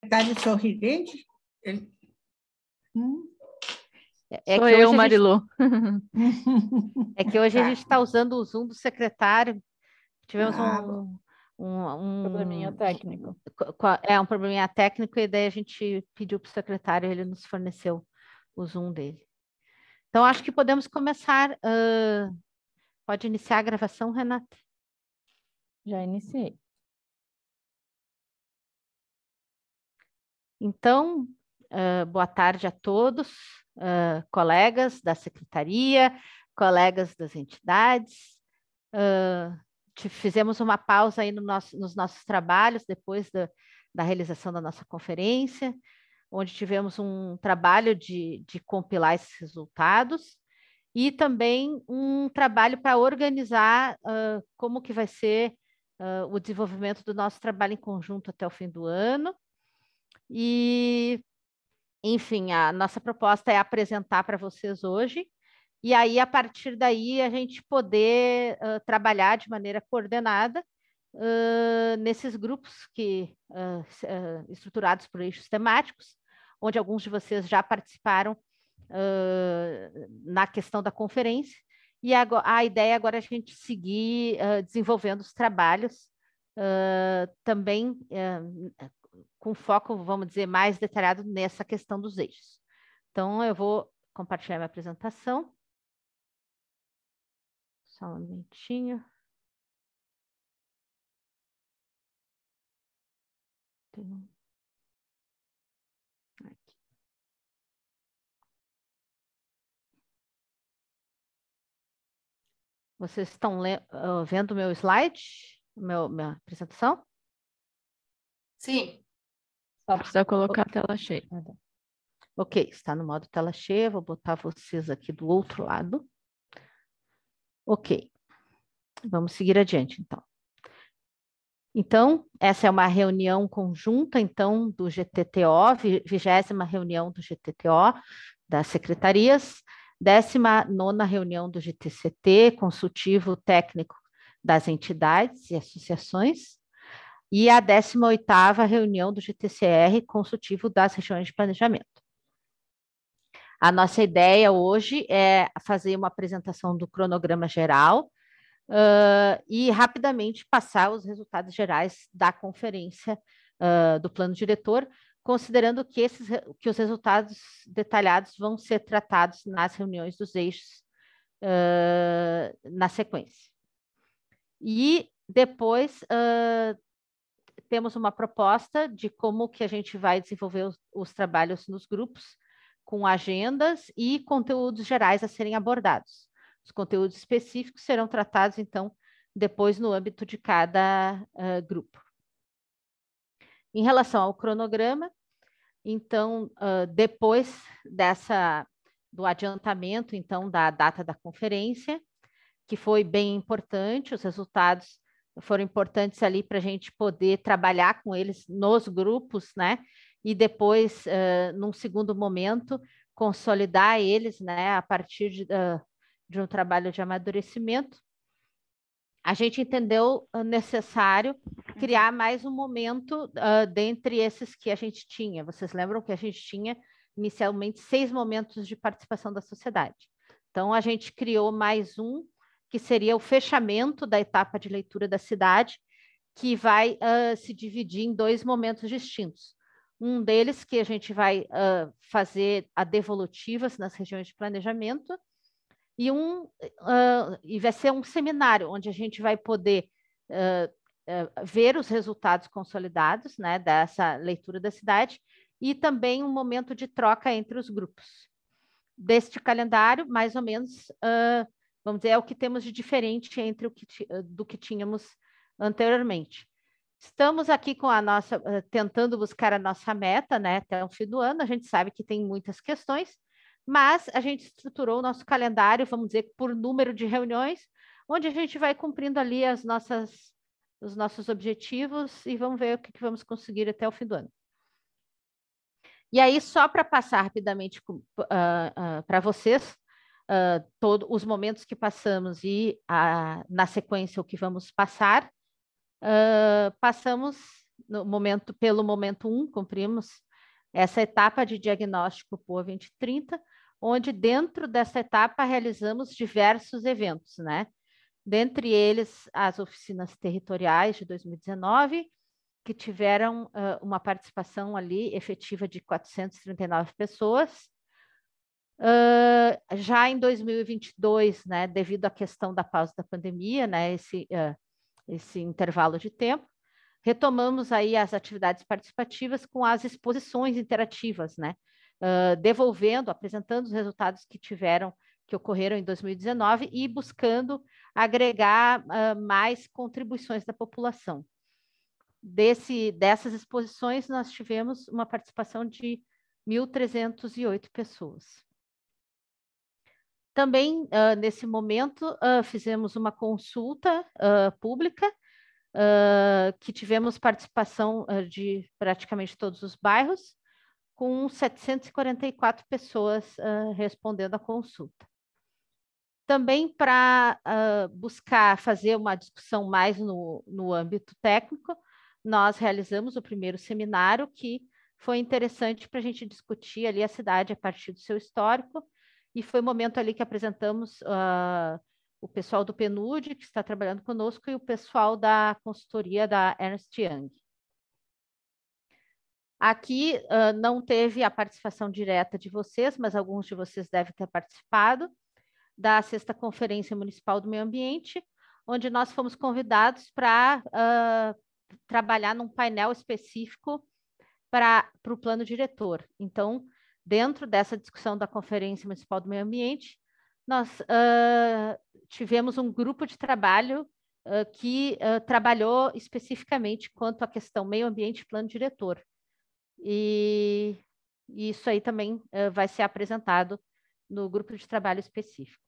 Secretário Sorridente? Ele... Sou eu, Marilu. É que hoje a gente está usando o Zoom do secretário. Tivemos um probleminha técnico. Um probleminha técnico, e daí a gente pediu para o secretário, ele nos forneceu o Zoom dele. Então, acho que podemos começar. Pode iniciar a gravação, Renata? Já iniciei. Então, boa tarde a todos, colegas da secretaria, colegas das entidades. Fizemos uma pausa aí nos nossos trabalhos depois da realização da nossa conferência, onde tivemos um trabalho de compilar esses resultados e também um trabalho para organizar como que vai ser o desenvolvimento do nosso trabalho em conjunto até o fim do ano. E, enfim, a nossa proposta é apresentar para vocês hoje, e aí, a partir daí, a gente poder trabalhar de maneira coordenada nesses grupos estruturados por eixos temáticos, onde alguns de vocês já participaram na questão da conferência, e a ideia agora é a gente seguir desenvolvendo os trabalhos também com foco, vamos dizer, mais detalhado nessa questão dos eixos. Então, eu vou compartilhar minha apresentação. Só um minutinho. Aqui. Vocês estão vendo o meu slide? Minha apresentação? Sim. Só precisa colocar a tela cheia. Ok, está no modo tela cheia. Vou botar vocês aqui do outro lado. Ok. Vamos seguir adiante, então. Então, essa é uma reunião conjunta, então, do GTTO, 20ª reunião do GTTO, das secretarias, 19ª reunião do GTCT, consultivo técnico das entidades e associações, e a 18ª reunião do GTCR, consultivo das regiões de planejamento. A nossa ideia hoje é fazer uma apresentação do cronograma geral, e rapidamente passar os resultados gerais da conferência do plano diretor, considerando que os resultados detalhados vão ser tratados nas reuniões dos eixos na sequência. E depois temos uma proposta de como que a gente vai desenvolver os trabalhos nos grupos, com agendas e conteúdos gerais a serem abordados. Os conteúdos específicos serão tratados, então, depois no âmbito de cada grupo. Em relação ao cronograma, então, depois do adiantamento, então, da data da conferência, que foi bem importante, os resultados foram importantes ali para a gente poder trabalhar com eles nos grupos, né? E depois, num segundo momento, consolidar eles, né, a partir de um trabalho de amadurecimento. A gente entendeu necessário criar mais um momento dentre esses que a gente tinha. Vocês lembram que a gente tinha inicialmente 6 momentos de participação da sociedade. Então, a gente criou mais um, que seria o fechamento da etapa de leitura da cidade, que vai se dividir em 2 momentos distintos. Um deles que a gente vai fazer a devolutivas nas regiões de planejamento, e vai ser um seminário onde a gente vai poder ver os resultados consolidados, né, dessa leitura da cidade, e também um momento de troca entre os grupos. Deste calendário, mais ou menos, vamos dizer, é o que temos de diferente entre do que tínhamos anteriormente. Estamos aqui com tentando buscar a nossa meta, né, até o fim do ano. A gente sabe que tem muitas questões, mas a gente estruturou o nosso calendário, vamos dizer, por número de reuniões, onde a gente vai cumprindo ali os nossos objetivos e vamos ver o que vamos conseguir até o fim do ano. E aí, só para passar rapidamente para vocês, todos os momentos que passamos e, na sequência, o que vamos passar, passamos pelo momento 1, cumprimos essa etapa de diagnóstico POA 2030, onde dentro dessa etapa realizamos diversos eventos, né? Dentre eles, as oficinas territoriais de 2019, que tiveram uma participação ali efetiva de 439 pessoas. Já em 2022, né, devido à questão da pausa da pandemia, né, esse intervalo de tempo, retomamos aí as atividades participativas com as exposições interativas, né, apresentando os resultados que ocorreram em 2019 e buscando agregar mais contribuições da população. Dessas exposições, nós tivemos uma participação de 1.308 pessoas. Também, nesse momento, fizemos uma consulta pública, que tivemos participação de praticamente todos os bairros, com 744 pessoas respondendo à consulta. Também para buscar fazer uma discussão mais no âmbito técnico, nós realizamos o primeiro seminário, que foi interessante para a gente discutir ali a cidade a partir do seu histórico, e foi o momento ali que apresentamos o pessoal do PNUD, que está trabalhando conosco, e o pessoal da consultoria da Ernst Young. Aqui não teve a participação direta de vocês, mas alguns de vocês devem ter participado da 6ª Conferência Municipal do Meio Ambiente, onde nós fomos convidados para trabalhar num painel específico para o plano diretor. Então, dentro dessa discussão da Conferência Municipal do Meio Ambiente, nós tivemos um grupo de trabalho que trabalhou especificamente quanto à questão meio ambiente e plano diretor. E isso aí também vai ser apresentado no grupo de trabalho específico.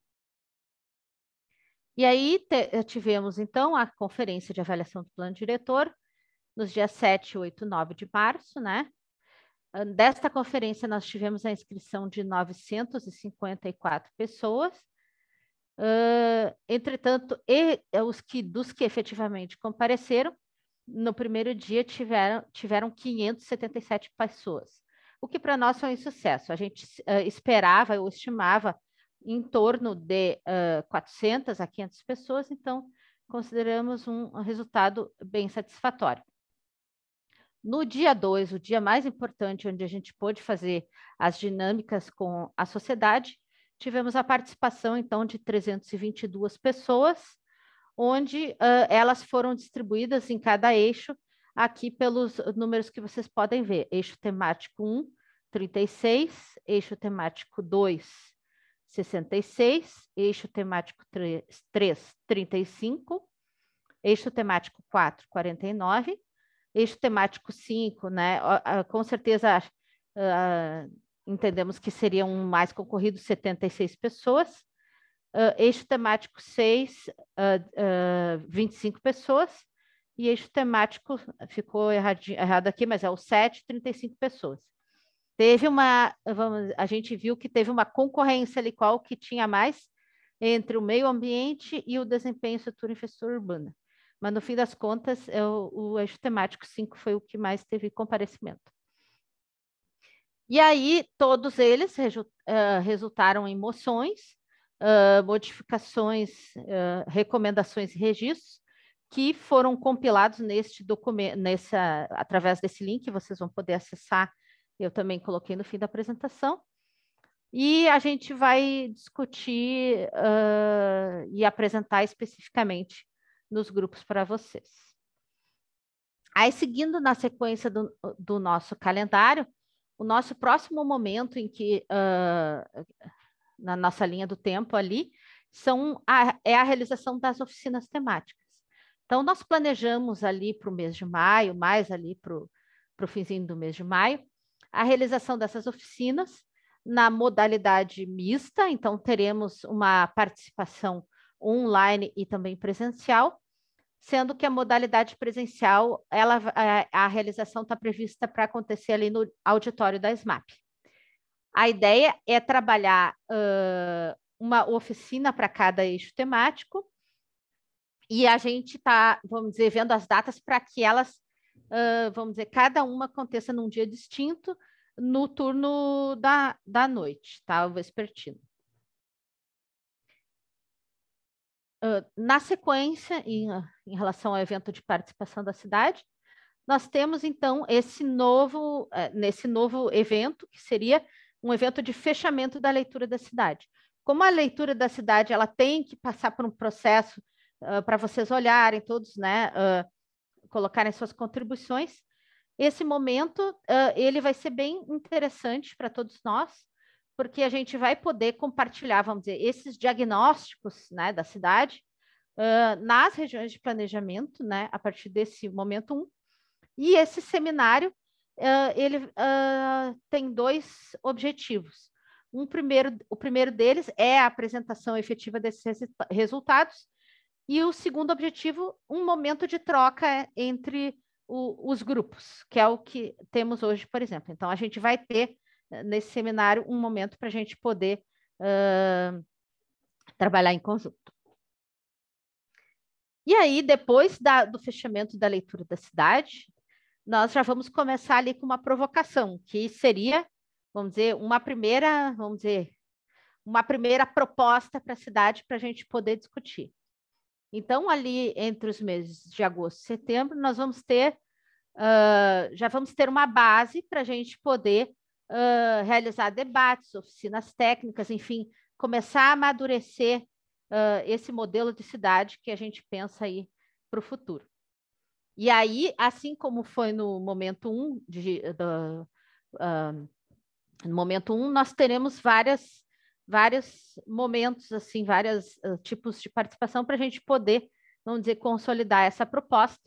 E aí tivemos, então, a conferência de avaliação do plano diretor, nos dias 7, 8 e 9 de março, né? Desta conferência, nós tivemos a inscrição de 954 pessoas. Entretanto, dos que efetivamente compareceram, no primeiro dia tiveram 577 pessoas, o que para nós foi um sucesso. A gente esperava ou estimava em torno de 400 a 500 pessoas, então consideramos um resultado bem satisfatório. No dia 2, o dia mais importante, onde a gente pôde fazer as dinâmicas com a sociedade, tivemos a participação, então, de 322 pessoas, onde elas foram distribuídas em cada eixo, aqui pelos números que vocês podem ver. Eixo temático 1, 36, eixo temático 2, 66, eixo temático 3, 35, eixo temático 4, 49, eixo temático 5, né? Com certeza entendemos que seriam mais concorridos 76 pessoas. Eixo temático 6, 25 pessoas. E eixo temático, ficou errado aqui, mas é o 7, 35 pessoas. A gente viu que teve uma concorrência ali, qual que tinha mais entre o meio ambiente e o desempenho, estrutura e infraestrutura urbana. Mas, no fim das contas, o eixo temático 5 foi o que mais teve comparecimento. E aí, todos eles resultaram em moções, modificações, recomendações e registros, que foram compilados neste documento, através desse link, vocês vão poder acessar, eu também coloquei no fim da apresentação. E a gente vai discutir e apresentar especificamente nos grupos para vocês. Aí, seguindo na sequência do nosso calendário, o nosso próximo momento em que, na nossa linha do tempo ali, é a realização das oficinas temáticas. Então, nós planejamos ali para o mês de maio, mais ali para o finzinho do mês de maio, a realização dessas oficinas na modalidade mista, então teremos uma participação online e também presencial, sendo que a modalidade presencial, a realização está prevista para acontecer ali no auditório da SMAP. A ideia é trabalhar uma oficina para cada eixo temático, e a gente está, vamos dizer, vendo as datas para que elas vamos dizer, cada uma aconteça num dia distinto, no turno da noite, tá? O vespertino. Na sequência, em relação ao evento de participação da cidade, nós temos, então, nesse novo evento, que seria um evento de fechamento da leitura da cidade. Como a leitura da cidade ela tem que passar por um processo para vocês olharem todos, né, colocarem suas contribuições, esse momento ele vai ser bem interessante para todos nós, porque a gente vai poder compartilhar, vamos dizer, esses diagnósticos, né, da cidade nas regiões de planejamento, né, a partir desse momento 1. E esse seminário, ele tem 2 objetivos. O primeiro deles é a apresentação efetiva desses resultados, e o segundo objetivo, um momento de troca entre os grupos, que é o que temos hoje, por exemplo. Então, a gente vai ter, nesse seminário, um momento para a gente poder trabalhar em conjunto. E aí, depois do fechamento da leitura da cidade, nós já vamos começar ali com uma provocação, que seria, vamos dizer, uma primeira proposta para a cidade para a gente poder discutir. Então, ali entre os meses de agosto e setembro, nós vamos ter, já vamos ter uma base para a gente poder realizar debates, oficinas técnicas, enfim, começar a amadurecer esse modelo de cidade que a gente pensa aí para o futuro. E aí, assim como foi no momento 1, no momento 1, nós teremos vários momentos, assim, vários tipos de participação para a gente poder, vamos dizer, consolidar essa proposta,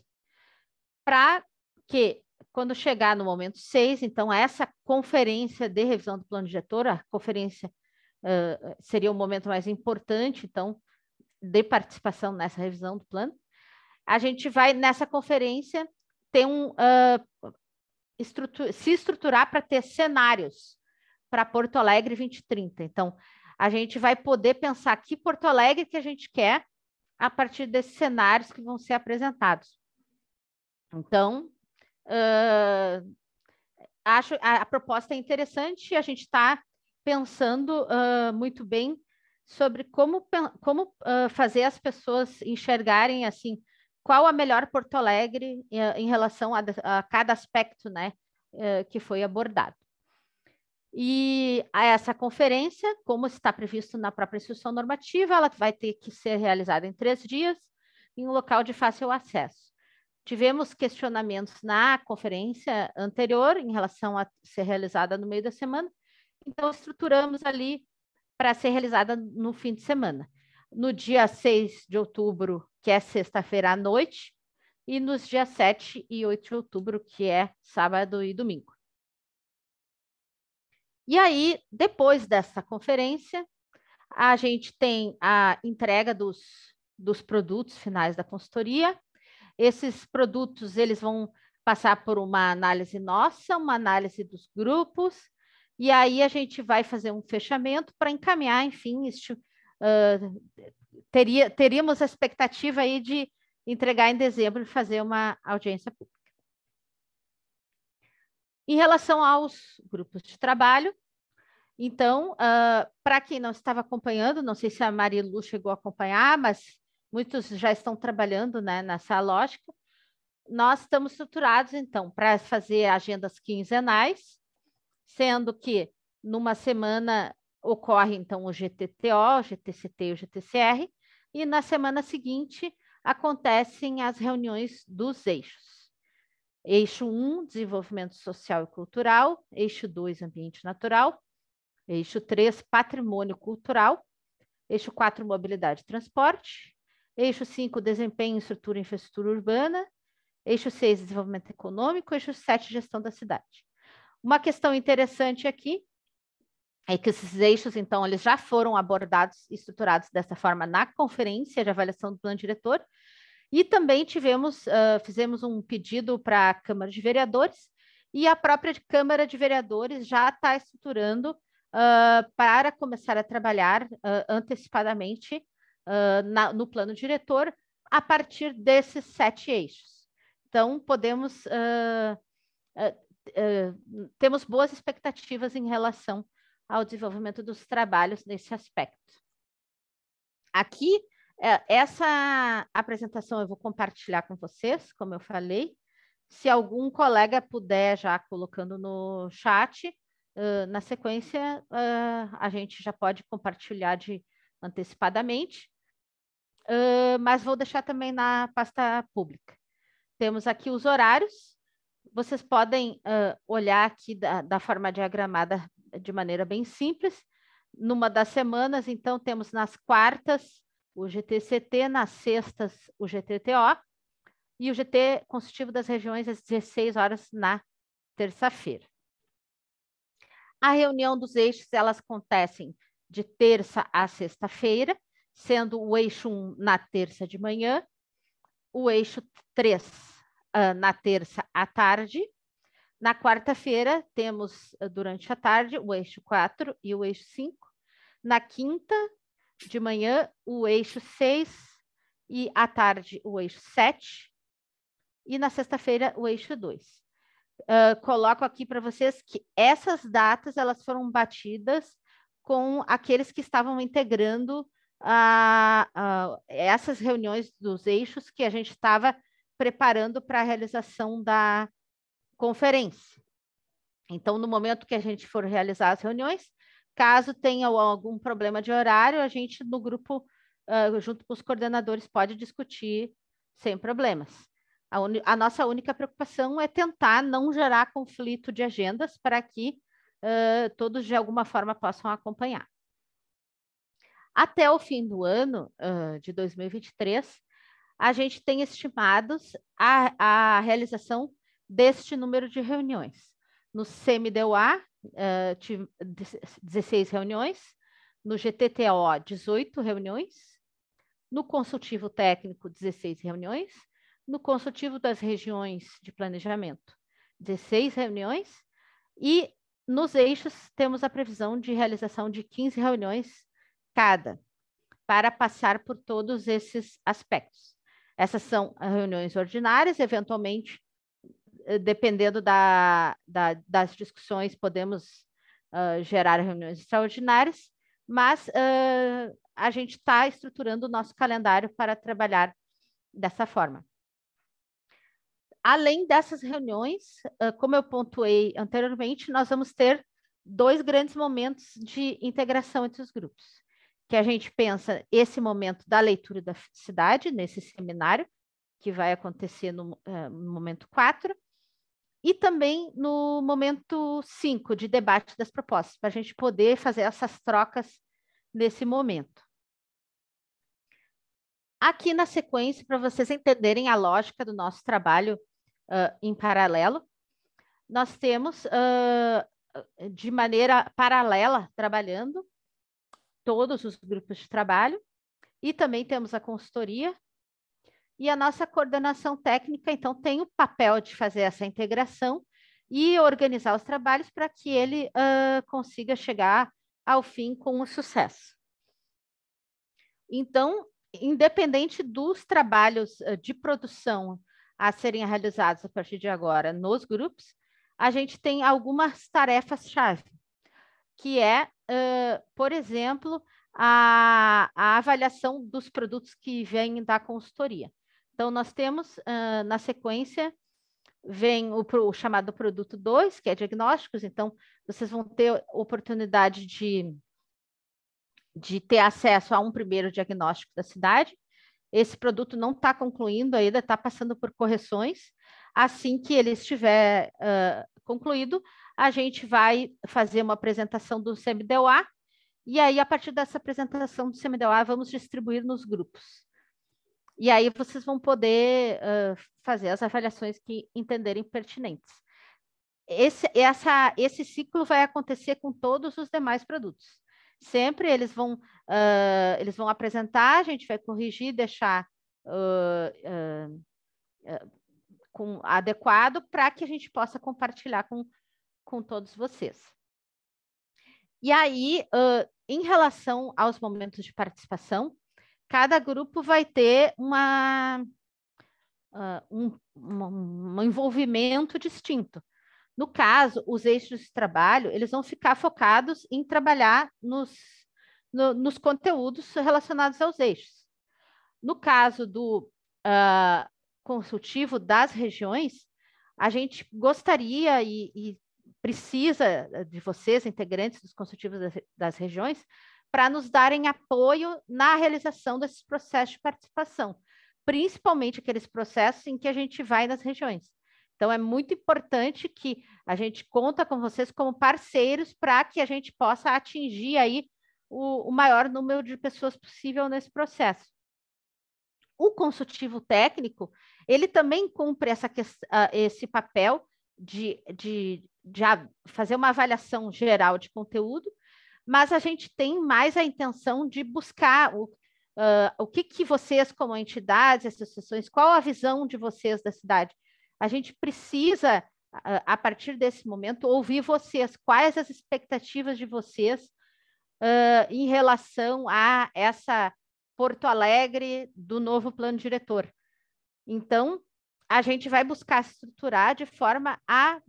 para que, quando chegar no momento 6, então, essa conferência de revisão do plano diretor, a conferência seria o momento mais importante, então, de participação nessa revisão do plano. A gente vai, nessa conferência, ter se estruturar para ter cenários para Porto Alegre 2030. Então, a gente vai poder pensar que Porto Alegre que a gente quer a partir desses cenários que vão ser apresentados. Então, acho a proposta é interessante, a gente está pensando muito bem sobre como fazer as pessoas enxergarem, assim, qual a melhor Porto Alegre em relação a cada aspecto, né, que foi abordado. E essa conferência, como está previsto na própria instrução normativa, ela vai ter que ser realizada em 3 dias, em um local de fácil acesso. Tivemos questionamentos na conferência anterior, em relação a ser realizada no meio da semana, então estruturamos ali para ser realizada no fim de semana. No dia 6 de outubro, que é sexta-feira à noite, e nos dias 7 e 8 de outubro, que é sábado e domingo. E aí, depois dessa conferência, a gente tem a entrega dos produtos finais da consultoria. Esses produtos, eles vão passar por uma análise nossa, uma análise dos grupos, e aí a gente vai fazer um fechamento para encaminhar, enfim, teríamos a expectativa aí de entregar em dezembro e fazer uma audiência pública. Em relação aos grupos de trabalho, então, para quem não estava acompanhando, não sei se a Marilu chegou a acompanhar, mas muitos já estão trabalhando, né, nessa lógica. Nós estamos estruturados, então, para fazer agendas quinzenais, sendo que numa semana ocorre, então, o GTTO, o GTCT e o GTCR, e na semana seguinte acontecem as reuniões dos eixos. Eixo 1, Desenvolvimento Social e Cultural, Eixo 2, Ambiente Natural, Eixo 3, Patrimônio Cultural, Eixo 4, Mobilidade e Transporte, Eixo 5, Desempenho, Estrutura e Infraestrutura Urbana, Eixo 6, Desenvolvimento Econômico, Eixo 7, Gestão da Cidade. Uma questão interessante aqui é que esses eixos, então, eles já foram abordados e estruturados dessa forma na conferência de avaliação do plano diretor, e também fizemos um pedido para a Câmara de Vereadores, e a própria Câmara de Vereadores já está estruturando para começar a trabalhar antecipadamente no plano diretor a partir desses 7 eixos. Então, temos boas expectativas em relação ao desenvolvimento dos trabalhos nesse aspecto. Aqui, essa apresentação eu vou compartilhar com vocês, como eu falei. Se algum colega puder já colocando no chat, na sequência, a gente já pode compartilhar antecipadamente, mas vou deixar também na pasta pública. Temos aqui os horários. Vocês podem olhar aqui da forma diagramada de maneira bem simples. Numa das semanas, então, temos nas quartas o GTCT, nas sextas o GTTO e o GT consultivo das regiões às 16 horas na terça-feira. A reunião dos eixos, elas acontecem de terça a sexta-feira, sendo o eixo 1 na terça de manhã, o eixo 3 na terça à tarde. Na quarta-feira, temos durante a tarde o eixo 4 e o eixo 5. Na quinta de manhã, o eixo 6 e à tarde o eixo 7. E na sexta-feira, o eixo 2. Coloco aqui para vocês que essas datas elas foram batidas com aqueles que estavam integrando essas reuniões dos eixos que a gente estava preparando para a realização da conferência. Então, no momento que a gente for realizar as reuniões, caso tenha algum problema de horário, a gente no grupo, junto com os coordenadores, pode discutir sem problemas. A nossa única preocupação é tentar não gerar conflito de agendas para que todos, de alguma forma, possam acompanhar. Até o fim do ano de 2023, a gente tem estimados a realização deste número de reuniões. No CMDOA, 16 reuniões, no GTTO, 18 reuniões, no consultivo técnico, 16 reuniões, no consultivo das regiões de planejamento, 16 reuniões, e nos eixos temos a previsão de realização de 15 reuniões cada, para passar por todos esses aspectos. Essas são reuniões ordinárias, eventualmente, dependendo das discussões, podemos gerar reuniões extraordinárias, mas a gente está estruturando o nosso calendário para trabalhar dessa forma. Além dessas reuniões, como eu pontuei anteriormente, nós vamos ter 2 grandes momentos de integração entre os grupos, que a gente pensa esse momento da leitura da cidade, nesse seminário, que vai acontecer no momento 4, e também no momento 5, de debate das propostas, para a gente poder fazer essas trocas nesse momento. Aqui na sequência, para vocês entenderem a lógica do nosso trabalho em paralelo, nós temos, de maneira paralela, trabalhando todos os grupos de trabalho, e também temos a consultoria, e a nossa coordenação técnica, então, tem o papel de fazer essa integração e organizar os trabalhos para que ele consiga chegar ao fim com sucesso. Então, independente dos trabalhos de produção a serem realizados a partir de agora nos grupos, a gente tem algumas tarefas-chave, que é, por exemplo, a avaliação dos produtos que vêm da consultoria. Então, nós temos, na sequência, vem o chamado produto 2, que é diagnósticos. Então, vocês vão ter oportunidade de ter acesso a um primeiro diagnóstico da cidade. Esse produto não está concluindo ainda, está passando por correções. Assim que ele estiver concluído, a gente vai fazer uma apresentação do CMDOA, e aí, a partir dessa apresentação do CMDOA, vamos distribuir nos grupos. E aí vocês vão poder fazer as avaliações que entenderem pertinentes. Esse ciclo vai acontecer com todos os demais produtos. Sempre eles vão apresentar, a gente vai corrigir, deixar adequado para que a gente possa compartilhar com todos vocês. E aí, em relação aos momentos de participação, cada grupo vai ter um envolvimento distinto. No caso, os eixos de trabalho, eles vão ficar focados em trabalhar nos conteúdos relacionados aos eixos. No caso do consultivo das regiões, a gente gostaria e precisa de vocês, integrantes dos consultivos das regiões, para nos darem apoio na realização desses processos de participação, principalmente aqueles processos em que a gente vai nas regiões. Então, é muito importante que a gente conta com vocês como parceiros para que a gente possa atingir aí o maior número de pessoas possível nesse processo. O consultivo técnico, ele também cumpre esse papel de fazer uma avaliação geral de conteúdo, mas a gente tem mais a intenção de buscar o que vocês, como entidades, associações, qual a visão de vocês da cidade? A gente precisa, a partir desse momento, ouvir vocês, quais as expectativas de vocês em relação a essa Porto Alegre do novo plano diretor. Então, a gente vai buscar estruturar de forma a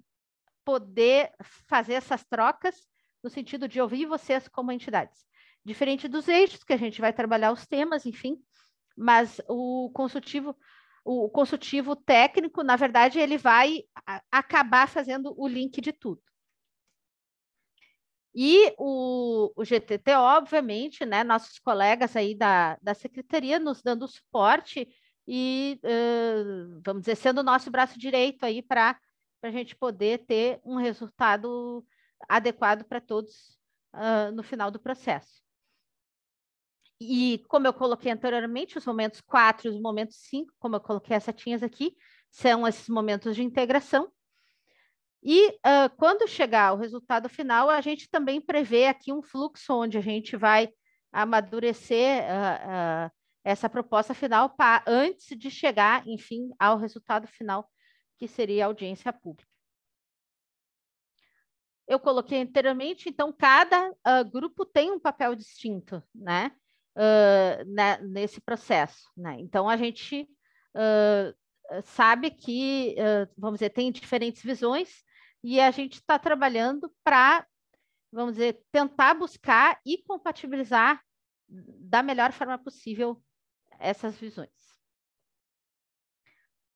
poder fazer essas trocas no sentido de ouvir vocês como entidades. Diferente dos eixos, que a gente vai trabalhar os temas, enfim, mas o consultivo técnico, na verdade, ele vai acabar fazendo o link de tudo. E o GTT, obviamente, né, nossos colegas aí da Secretaria nos dando suporte e, vamos dizer, sendo o nosso braço direito aí para a gente poder ter um resultado adequado para todos no final do processo. E como eu coloquei anteriormente, os momentos 4 e os momentos 5, como eu coloquei as setinhas aqui, são esses momentos de integração. E quando chegar o resultado final, a gente também prevê aqui um fluxo onde a gente vai amadurecer essa proposta final antes de chegar, enfim, ao resultado final, que seria a audiência pública. Eu coloquei anteriormente, então, cada grupo tem um papel distinto, né, nesse processo, né? Então, a gente sabe que, vamos dizer, tem diferentes visões, e a gente está trabalhando para, vamos dizer, tentar buscar e compatibilizar da melhor forma possível essas visões.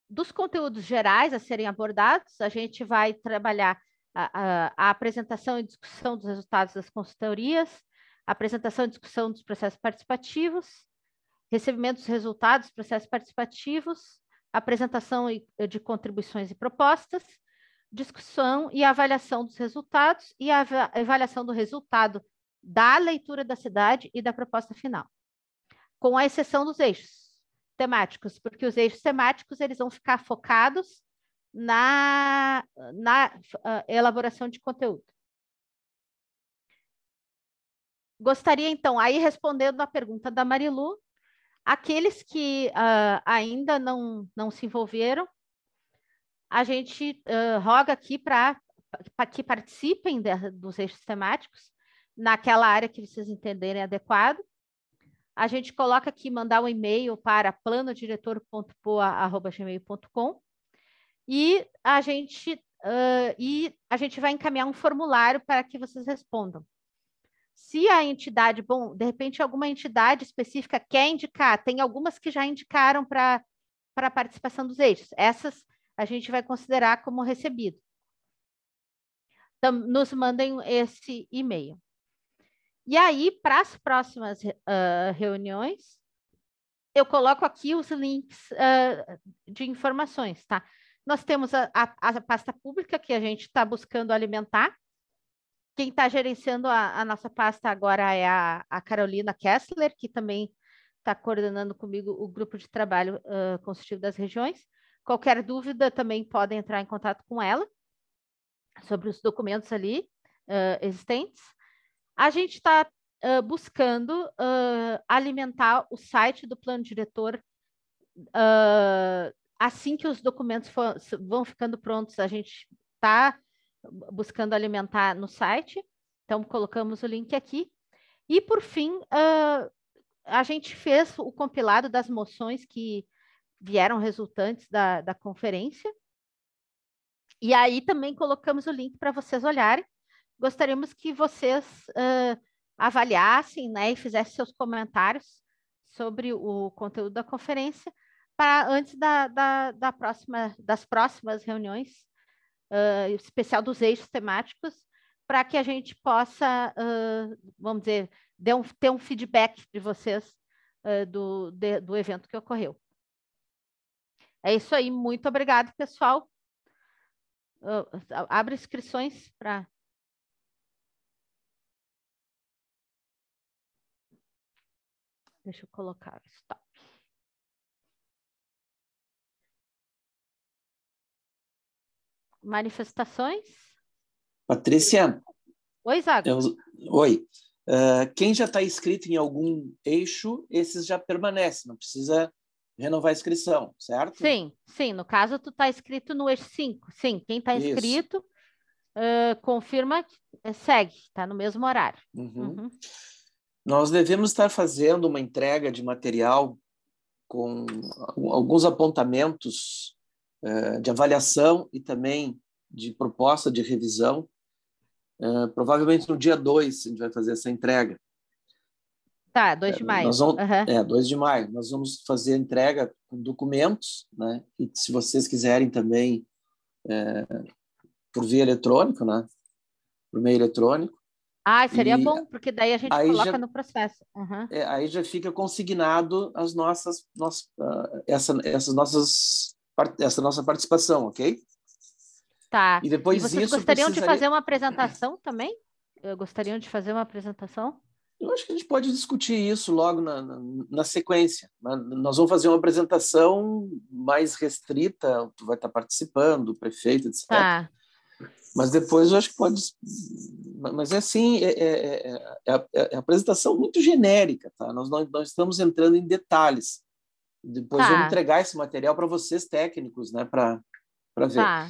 Dos conteúdos gerais a serem abordados, a gente vai trabalhar a apresentação e discussão dos resultados das consultorias, a apresentação e discussão dos processos participativos, recebimento dos resultados dos processos participativos, apresentação de contribuições e propostas, discussão e avaliação dos resultados e a avaliação do resultado da leitura da cidade e da proposta final, com a exceção dos eixos temáticos, porque os eixos temáticos eles vão ficar focados na elaboração de conteúdo. Gostaria, então, aí respondendo a pergunta da Marilu, aqueles que ainda não se envolveram, a gente roga aqui para que participem dos eixos temáticos, naquela área que vocês entenderem adequado. A gente coloca aqui, mandar um e-mail para planodiretor.poa@gmail.com e a gente vai encaminhar um formulário para que vocês respondam. Se a entidade, bom, de repente alguma entidade específica quer indicar, tem algumas que já indicaram para a participação dos eixos, essas a gente vai considerar como recebido. Então, nos mandem esse e-mail. E aí, para as próximas reuniões, eu coloco aqui os links de informações, tá? Nós temos a pasta pública que a gente está buscando alimentar. Quem está gerenciando a nossa pasta agora é a Carolina Kessler, que também está coordenando comigo o grupo de trabalho consultivo das regiões. Qualquer dúvida também podem entrar em contato com ela sobre os documentos ali existentes. A gente está buscando alimentar o site do plano diretor assim que os documentos vão ficando prontos. A gente está buscando alimentar no site, então colocamos o link aqui. E, por fim, a gente fez o compilado das moções que vieram resultantes da conferência. E aí também colocamos o link para vocês olharem. Gostaríamos que vocês avaliassem, né, e fizessem seus comentários sobre o conteúdo da conferência para antes das próximas reuniões, especial dos eixos temáticos, para que a gente possa, vamos dizer, ter um feedback de vocês do evento que ocorreu. É isso aí, muito obrigado, pessoal. Abre inscrições para... Deixa eu colocar stop. Manifestações? Patrícia? Oi, Zago. Oi. Quem já está inscrito em algum eixo, esses já permanecem, não precisa renovar a inscrição, certo? Sim, sim. No caso, tu está inscrito no eixo 5. Sim, quem está inscrito, confirma, segue, está no mesmo horário. Uhum. Nós devemos estar fazendo uma entrega de material com alguns apontamentos de avaliação e também de proposta de revisão. Provavelmente no dia 2 a gente vai fazer essa entrega. Tá, 2 de maio. 2 de maio. Nós vamos fazer a entrega com documentos, né? E se vocês quiserem também por via eletrônica, né? Por meio eletrônico. Seria bom, porque daí a gente coloca no processo. Aí já fica consignado essa nossa participação, ok? Tá. E depois vocês gostariam de fazer uma apresentação também? Gostariam de fazer uma apresentação? Eu acho que a gente pode discutir isso logo na sequência. Nós vamos fazer uma apresentação mais restrita, tu vai estar participando, o prefeito, etc. Tá. Mas depois eu acho que pode... Mas é assim, a apresentação muito genérica, tá? Nós estamos entrando em detalhes. Depois vamos entregar esse material para vocês técnicos, né? Para ver. Tá.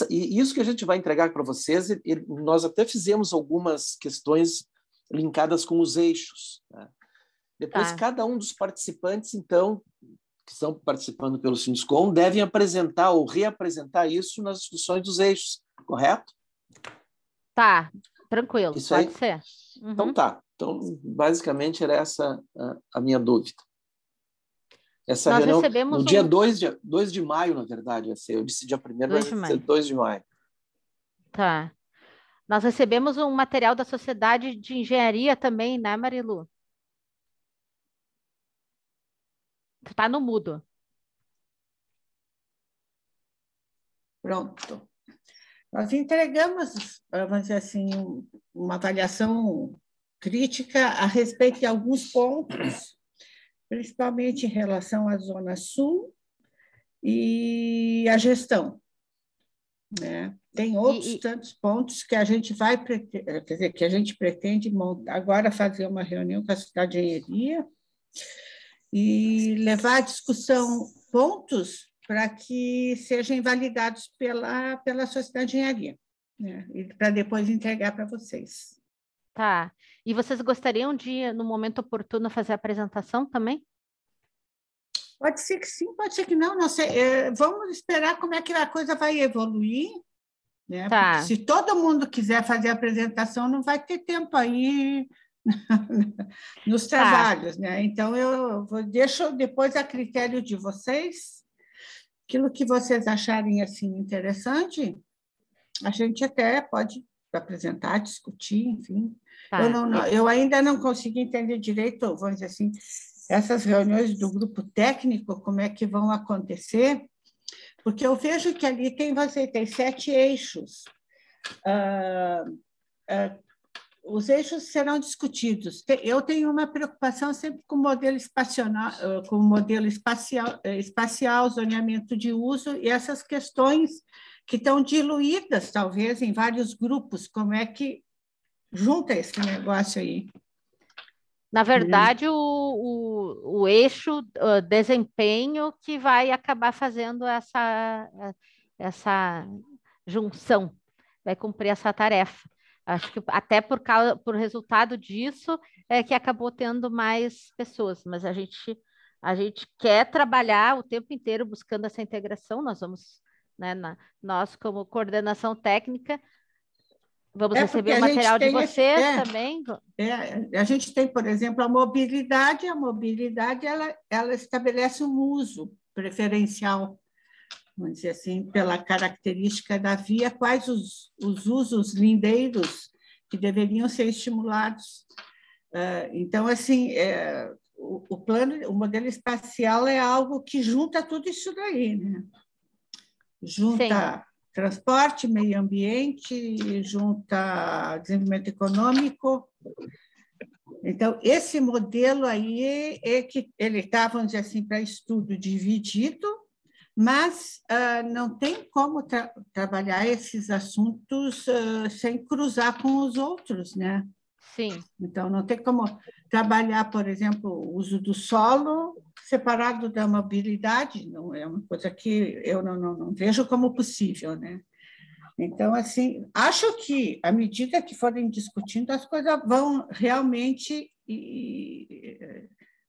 E isso que a gente vai entregar para vocês, nós até fizemos algumas questões linkadas com os eixos. Né? Depois, cada um dos participantes, então, que estão participando pelo Sinduscom, devem apresentar ou reapresentar isso nas discussões dos eixos, correto? Tá, tranquilo, isso pode aí? ser. Então tá. Então, basicamente, era essa a minha dúvida. Essa Nós reunião, recebemos no dia 2 de maio, na verdade, vai ser. Eu disse dia 1º, mas vai ser 2 de maio. Tá. Nós recebemos um material da Sociedade de Engenharia também, né, Marilu? Tu tá no mudo. Pronto. Nós entregamos, vamos dizer assim, uma avaliação crítica a respeito de alguns pontos, principalmente em relação à Zona Sul e à gestão. Né? Tem outros tantos pontos que a gente vai, quer dizer, que a gente pretende agora fazer uma reunião com a Sociedade de Engenharia e levar à discussão pontos para que sejam invalidados pela Sociedade de Engenharia, né? E para depois entregar para vocês. Tá. E vocês gostariam de, no momento oportuno, fazer a apresentação também? Pode ser que sim, pode ser que não. Não sei. Vamos esperar como é que a coisa vai evoluir. Né? Tá. Porque se todo mundo quiser fazer a apresentação, não vai ter tempo aí nos trabalhos. Né? Então, deixo depois a critério de vocês. Aquilo que vocês acharem assim, interessante, a gente até pode apresentar, discutir, enfim. Tá. Eu ainda não consegui entender direito, vamos dizer assim, essas reuniões do grupo técnico, como é que vão acontecer, porque eu vejo que ali tem 7 eixos. Os eixos serão discutidos. Eu tenho uma preocupação sempre com o modelo espacial, zoneamento de uso e essas questões que estão diluídas, talvez, em vários grupos. Como é que junta esse negócio aí? Na verdade, o eixo desempenho que vai acabar fazendo essa junção, vai cumprir essa tarefa. Acho que até por resultado disso é que acabou tendo mais pessoas, mas a gente A gente quer trabalhar o tempo inteiro buscando essa integração, nós vamos, né, nós como coordenação técnica, vamos receber o material de vocês também. A gente tem, por exemplo, a mobilidade ela estabelece um uso preferencial, vamos dizer assim, pela característica da via, quais os usos lindeiros que deveriam ser estimulados. Então, assim, o modelo espacial é algo que junta tudo isso daí, né? Junta transporte, meio ambiente, junta desenvolvimento econômico. Então, esse modelo aí é que ele está, vamos dizer assim, para estudo dividido, mas não tem como trabalhar esses assuntos sem cruzar com os outros, né? Sim. Então, não tem como trabalhar, por exemplo, o uso do solo separado da mobilidade, não é uma coisa que eu não vejo como possível, né? Então, assim, acho que, à medida que forem discutindo, as coisas vão realmente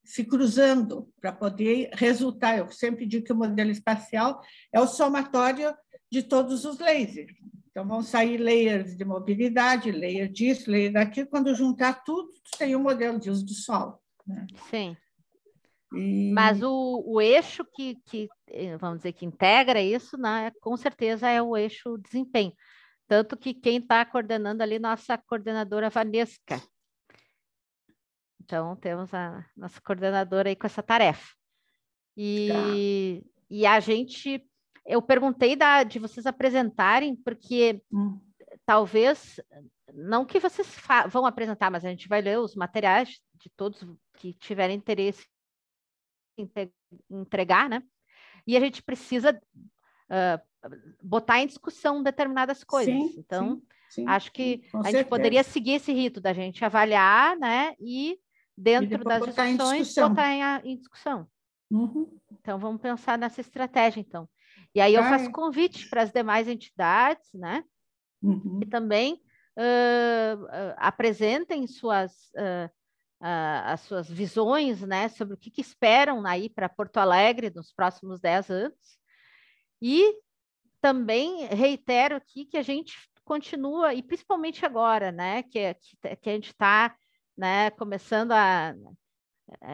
se cruzando para poder resultar. Eu sempre digo que o modelo espacial é o somatório de todos os lasers. Então, vão sair layers de mobilidade, layer disso, layer daquilo. Quando juntar tudo, tem um modelo de uso do solo, né? Sim. Mas o eixo que, vamos dizer, que integra isso, né, com certeza é o eixo desempenho. Tanto que quem está coordenando ali, nossa coordenadora Vanesca. Então, temos a nossa coordenadora aí com essa tarefa. E a gente... Eu perguntei de vocês apresentarem, porque talvez... Não que vocês vão apresentar, mas a gente vai ler os materiais de todos que tiverem interesse entregar, né? E a gente precisa botar em discussão determinadas coisas. Sim, então, sim, acho que a certeza. gente poderia seguir esse rito da gente avaliar, né? E dentro das discussões, botar em discussão. Uhum. Então, vamos pensar nessa estratégia, então. E aí eu faço convite para as demais entidades, né? Uhum. E também apresentem as suas visões, né, sobre o que esperam aí para Porto Alegre nos próximos 10 anos. E também reitero aqui que a gente continua, e principalmente agora, né, que a gente está, né, começando a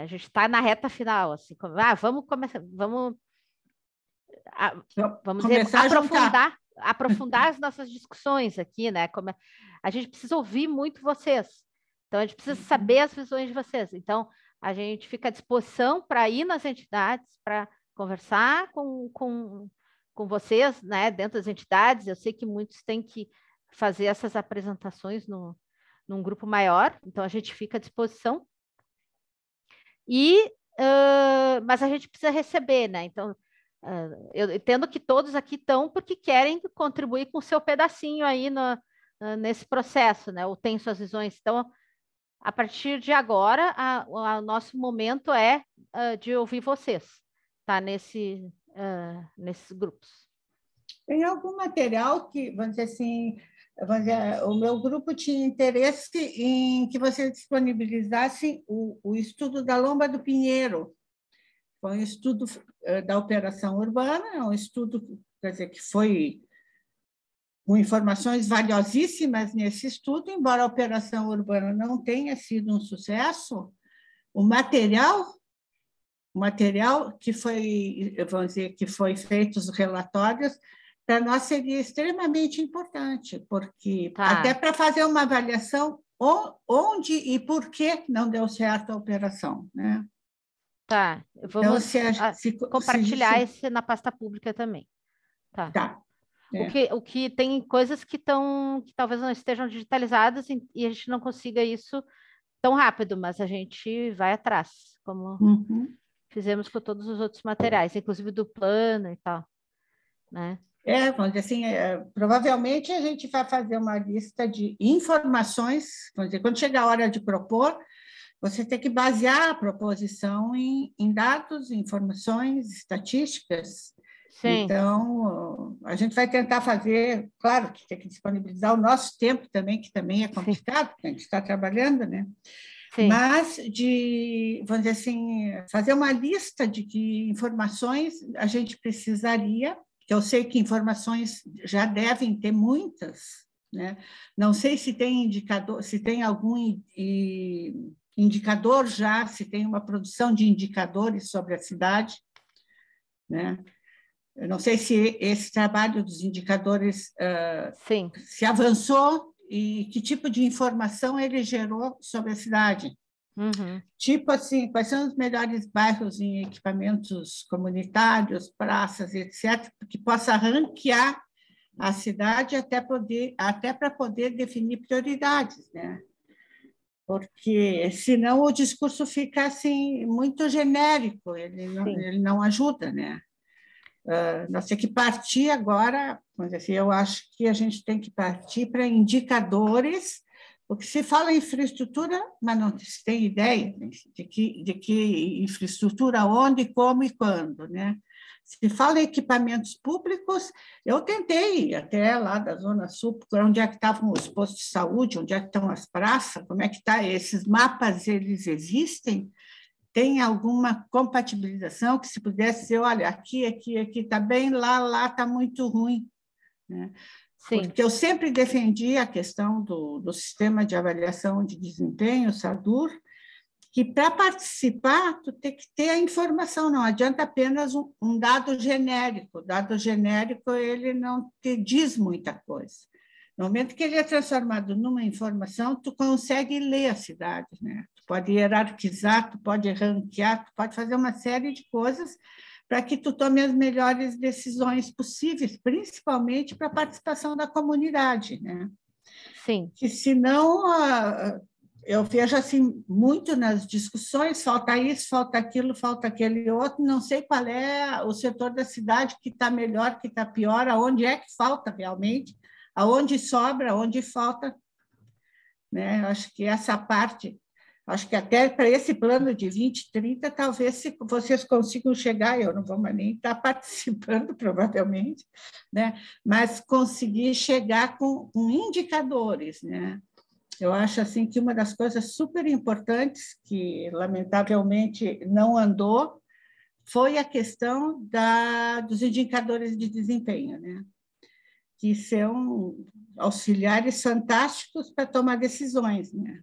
gente está na reta final, assim, vamos começar, vamos dizer, aprofundar as nossas discussões aqui, né? A gente precisa ouvir muito vocês. Então, a gente precisa saber as visões de vocês. Então, a gente fica à disposição para ir nas entidades, para conversar com vocês, né, dentro das entidades. Eu sei que muitos têm que fazer essas apresentações num grupo maior, então a gente fica à disposição. Mas a gente precisa receber, né? Então, eu entendo que todos aqui estão porque querem contribuir com o seu pedacinho aí nesse processo, né? Ou tem suas visões. Então, a partir de agora, o nosso momento é de ouvir vocês, tá? Nesses grupos. Tem algum material que, vamos dizer assim, o meu grupo tinha interesse em que vocês disponibilizassem o estudo da Lomba do Pinheiro. Foi um estudo da operação urbana, um estudo, quer dizer, que foi com informações valiosíssimas nesse estudo, embora a operação urbana não tenha sido um sucesso, o material que foi, vamos dizer, que foi feito os relatórios, para nós seria extremamente importante, porque até para fazer uma avaliação onde e por que não deu certo a operação, né? Tá, vamos compartilhar esse na pasta pública também. Tá. O que tem coisas que talvez não estejam digitalizadas e a gente não consiga isso tão rápido, mas a gente vai atrás, como fizemos com todos os outros materiais, inclusive do plano e tal, né? Vamos dizer assim, provavelmente a gente vai fazer uma lista de informações, vamos dizer, quando chega a hora de propor, você tem que basear a proposição em dados, informações, estatísticas. Sim. Então, a gente vai tentar fazer, claro que tem que disponibilizar o nosso tempo também, que também é complicado, porque a gente está trabalhando, né? Sim. mas vamos dizer assim, fazer uma lista de que informações a gente precisaria, que eu sei que informações já devem ter muitas, né? Não sei se tem indicador, se tem algum indicador já, se tem uma produção de indicadores sobre a cidade, né? Eu não sei se esse trabalho dos indicadores Sim. se avançou e que tipo de informação ele gerou sobre a cidade. Uhum. Tipo assim, quais são os melhores bairros em equipamentos comunitários, praças, etc., que possa ranquear a cidade até para poder definir prioridades, né? Porque senão o discurso fica assim muito genérico, ele não ajuda, né? Nós temos que partir agora, assim, eu acho que a gente tem que partir para indicadores, porque se fala em infraestrutura, mas não se tem ideia de que infraestrutura, onde, como e quando, né? Se fala em equipamentos públicos, eu tentei até lá da Zona Sul, onde é que estavam os postos de saúde, onde é que estão as praças, como é que está, esses mapas, eles existem? Tem alguma compatibilização que se pudesse dizer, olha, aqui está bem, lá está muito ruim, né? Sim. Porque eu sempre defendi a questão do sistema de avaliação de desempenho, o SADUR, que para participar, tu tem que ter a informação, não adianta apenas um dado genérico. O dado genérico, ele não te diz muita coisa. No momento que ele é transformado numa informação, tu consegue ler a cidade, né? Tu pode hierarquizar, tu pode ranquear, tu pode fazer uma série de coisas para que tu tome as melhores decisões possíveis, principalmente para a participação da comunidade, né? Sim. Que senão eu vejo assim muito nas discussões, falta isso, falta aquilo, falta aquele outro, não sei qual é o setor da cidade que está melhor, que está pior, aonde é que falta realmente, aonde sobra, aonde falta, né? Acho que essa parte, acho que até para esse plano de 2030, talvez se vocês consigam chegar, eu não vou mais nem estar participando, provavelmente, né? Mas conseguir chegar com indicadores, né? Eu acho assim que uma das coisas super importantes que, lamentavelmente, não andou foi a questão dos indicadores de desempenho, né? Que são auxiliares fantásticos para tomar decisões, né?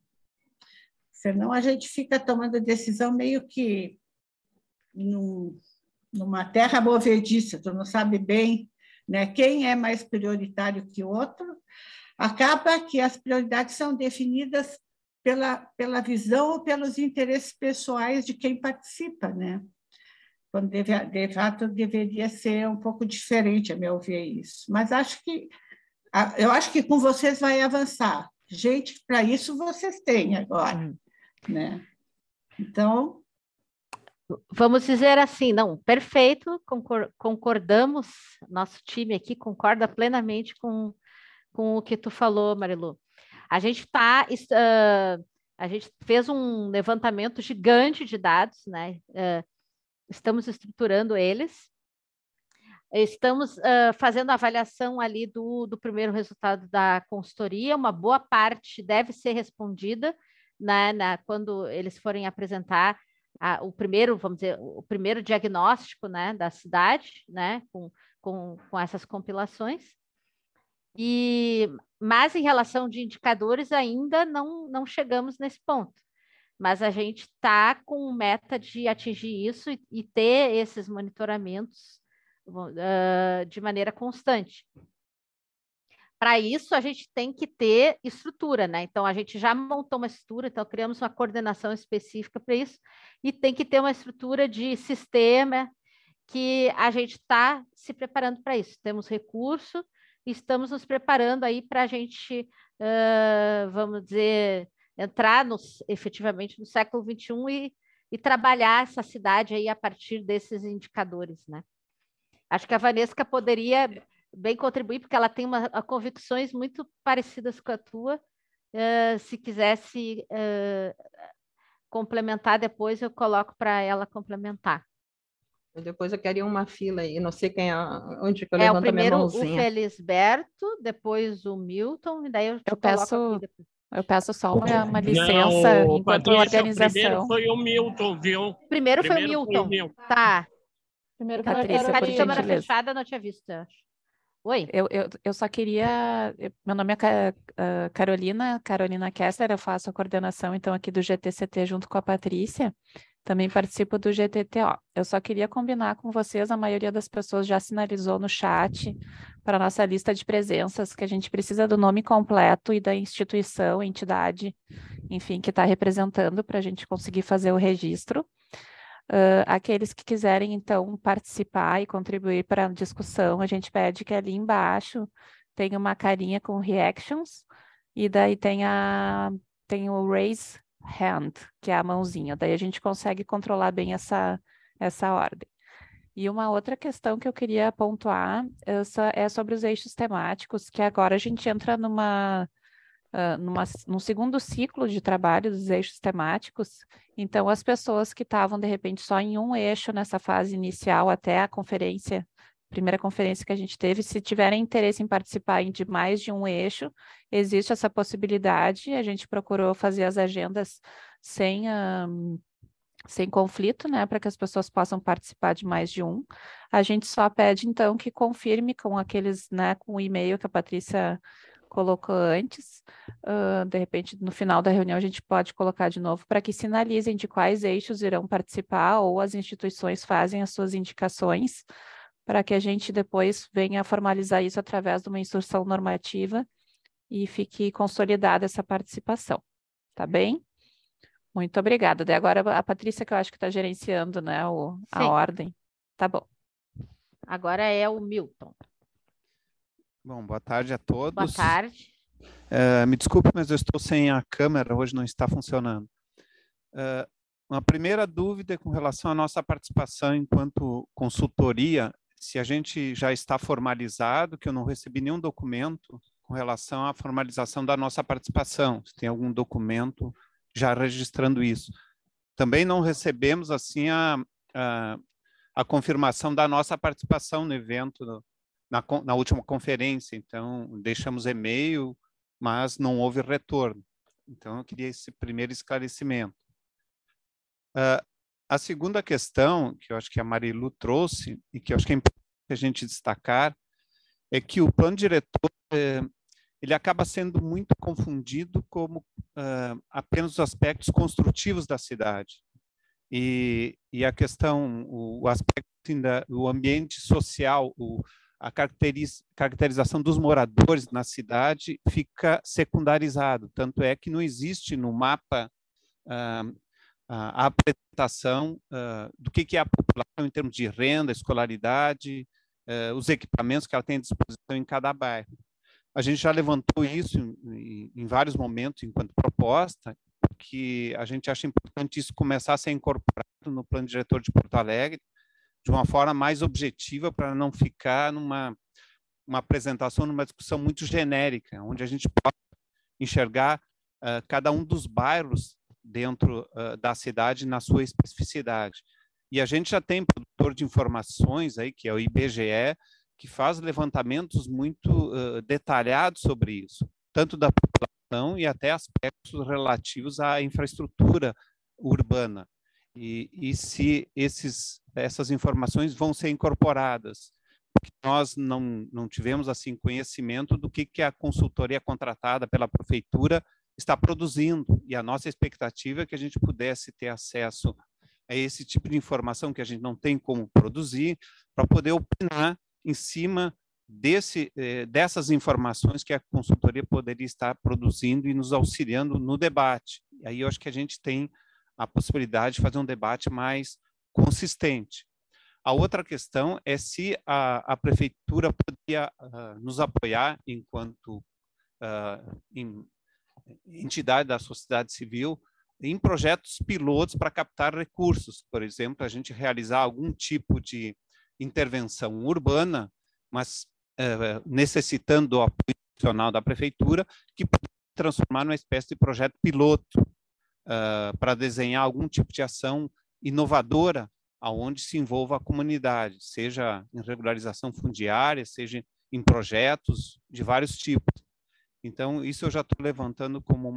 Senão a gente fica tomando decisão meio que numa terra movediça, tu não sabe bem, né, quem é mais prioritário que o outro. Acaba que as prioridades são definidas pela visão ou pelos interesses pessoais de quem participa, né? Quando de fato deveria ser um pouco diferente, a meu ver, isso. Mas eu acho que com vocês vai avançar. Gente, para isso vocês têm agora, né? Então, vamos dizer assim, não, perfeito, concordamos, nosso time aqui concorda plenamente com o que tu falou, Marilu. A gente fez um levantamento gigante de dados, né? Estamos estruturando eles. Estamos fazendo a avaliação ali do primeiro resultado da consultoria. Uma boa parte deve ser respondida, né, quando eles forem apresentar o primeiro, vamos dizer, o primeiro diagnóstico, né, da cidade, né, com essas compilações. Mas em relação de indicadores ainda não chegamos nesse ponto. Mas a gente está com meta de atingir isso e ter esses monitoramentos de maneira constante. Para isso, a gente tem que ter estrutura, né? Então, a gente já montou uma estrutura, então criamos uma coordenação específica para isso, e tem que ter uma estrutura de sistema que a gente está se preparando para isso. Temos recurso, estamos nos preparando aí para a gente, vamos dizer, entrar efetivamente no século XXI e trabalhar essa cidade aí a partir desses indicadores, né? Acho que a Vanessa poderia bem contribuir, porque ela tem convicções muito parecidas com a tua. Se quisesse complementar depois, eu coloco para ela complementar. Depois eu queria uma fila aí, não sei quem onde que eu levanto a minha mãozinha. O Felisberto, depois o Milton, e daí eu coloco peço aqui depois. Eu peço só uma licença Não, enquanto Patrícia, o organização. primeiro foi o Milton, viu? Primeiro foi o Milton. Tá. Primeiro Patrícia, por de câmera gentileza. fechada, eu não tinha visto, eu acho. Oi? Eu só queria... Meu nome é Carolina Kessler, eu faço a coordenação, então, aqui do GTCT junto com a Patrícia. Também participo do GTTO. Eu só queria combinar com vocês, a maioria das pessoas já sinalizou no chat para a nossa lista de presenças, que a gente precisa do nome completo e da instituição, entidade, enfim, que está representando para a gente conseguir fazer o registro. Aqueles que quiserem, então, participar e contribuir para a discussão, a gente pede que ali embaixo tenha uma carinha com reactions, e daí tem o raise hand, que é a mãozinha, daí a gente consegue controlar bem essa ordem. E uma outra questão que eu queria pontuar é sobre os eixos temáticos, que agora a gente entra num segundo ciclo de trabalho dos eixos temáticos. Então, as pessoas que estavam, de repente, só em um eixo nessa fase inicial, até a primeira conferência que a gente teve, se tiverem interesse em participar de mais de um eixo, existe essa possibilidade. A gente procurou fazer as agendas sem conflito, né, para que as pessoas possam participar de mais de um. A gente só pede, então, que confirme com aqueles, né, com o e-mail que a Patrícia colocou antes. De repente, no final da reunião, a gente pode colocar de novo para que sinalizem de quais eixos irão participar, ou as instituições fazem as suas indicações, para que a gente depois venha formalizar isso através de uma instrução normativa e fique consolidada essa participação. Tá bem? Muito obrigada. Daí agora a Patrícia, que eu acho que está gerenciando, né, a ordem. Tá bom. Agora é o Milton. Bom, boa tarde a todos. Boa tarde. Me desculpe, mas eu estou sem a câmera, hoje não está funcionando. Uma primeira dúvida é com relação à nossa participação enquanto consultoria, se a gente já está formalizado, que eu não recebi nenhum documento com relação à formalização da nossa participação, se tem algum documento já registrando isso. Também não recebemos, assim, a confirmação da nossa participação no evento, na última conferência. Então, deixamos e-mail, mas não houve retorno. Então, eu queria esse primeiro esclarecimento. A segunda questão, que eu acho que a Marilu trouxe, e que eu acho que é importante a gente destacar, é que o plano diretor ele acaba sendo muito confundido como apenas os aspectos construtivos da cidade. E a questão, o aspecto do ambiente social, a caracterização dos moradores na cidade fica secundarizado. Tanto é que não existe no mapa a apresentação do que é a população em termos de renda, escolaridade, os equipamentos que ela tem à disposição em cada bairro. A gente já levantou isso em vários momentos enquanto proposta, porque a gente acha importante isso começar a ser incorporado no plano diretor de Porto Alegre de uma forma mais objetiva, para não ficar numa apresentação, numa discussão muito genérica, onde a gente pode enxergar cada um dos bairros dentro da cidade na sua especificidade. E a gente já tem produtor de informações aí, que é o IBGE, que faz levantamentos muito detalhados sobre isso, tanto da população e até aspectos relativos à infraestrutura urbana. E se essas informações vão ser incorporadas, porque nós não tivemos assim conhecimento do que a consultoria contratada pela prefeitura está produzindo, e a nossa expectativa é que a gente pudesse ter acesso a esse tipo de informação que a gente não tem como produzir, para poder opinar em cima dessas informações que a consultoria poderia estar produzindo e nos auxiliando no debate. E aí eu acho que a gente tem a possibilidade de fazer um debate mais consistente. A outra questão é se a prefeitura poderia nos apoiar enquanto entidade da sociedade civil em projetos pilotos para captar recursos. Por exemplo, a gente realizar algum tipo de intervenção urbana, mas necessitando do apoio institucional da prefeitura, que pode transformar numa espécie de projeto piloto para desenhar algum tipo de ação inovadora aonde se envolva a comunidade, seja em regularização fundiária, seja em projetos de vários tipos. Então, isso eu já estou levantando como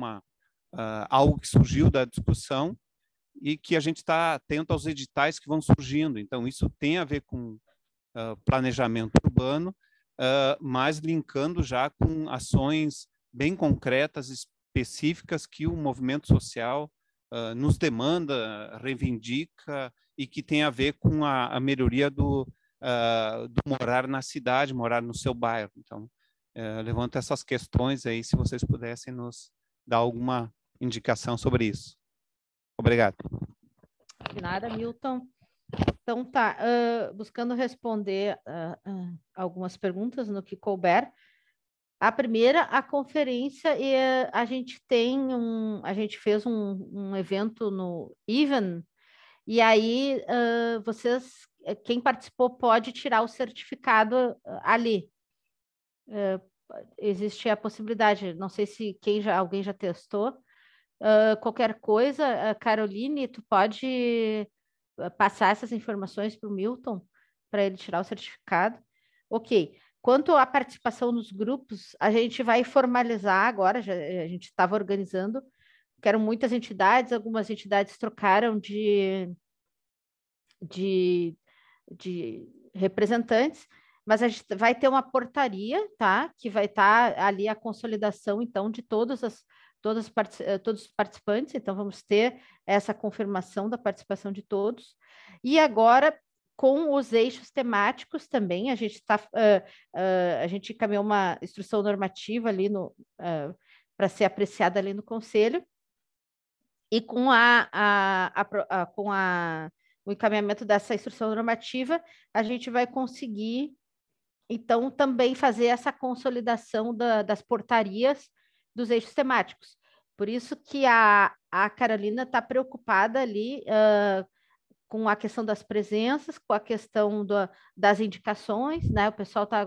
algo que surgiu da discussão e que a gente está atento aos editais que vão surgindo. Então, isso tem a ver com planejamento urbano, mas linkando já com ações bem concretas, específicas que o movimento social nos demanda, reivindica e que tem a ver com a melhoria do morar na cidade, morar no seu bairro. Então, levanto essas questões aí, se vocês pudessem nos dar alguma indicação sobre isso. Obrigado. De nada, Milton. Então, tá, buscando responder algumas perguntas no que couber. A primeira, a conferência, a gente fez um evento no Even, e aí quem participou pode tirar o certificado ali. Existe a possibilidade, não sei se alguém já testou. Qualquer coisa, Caroline, tu pode passar essas informações para o Milton, para ele tirar o certificado. Ok. Quanto à participação nos grupos, a gente vai formalizar agora, a gente estava organizando, eram muitas entidades, algumas entidades trocaram de representantes, mas a gente vai ter uma portaria, tá? Que vai estar ali a consolidação, então, de todos os participantes, então vamos ter essa confirmação da participação de todos. E agora, com os eixos temáticos também, a gente encaminhou uma instrução normativa ali para ser apreciada ali no Conselho, e com o encaminhamento dessa instrução normativa, a gente vai conseguir, então, também fazer essa consolidação das portarias dos eixos temáticos. Por isso que a Carolina está preocupada ali com a questão das presenças, com a questão das indicações, né? O pessoal está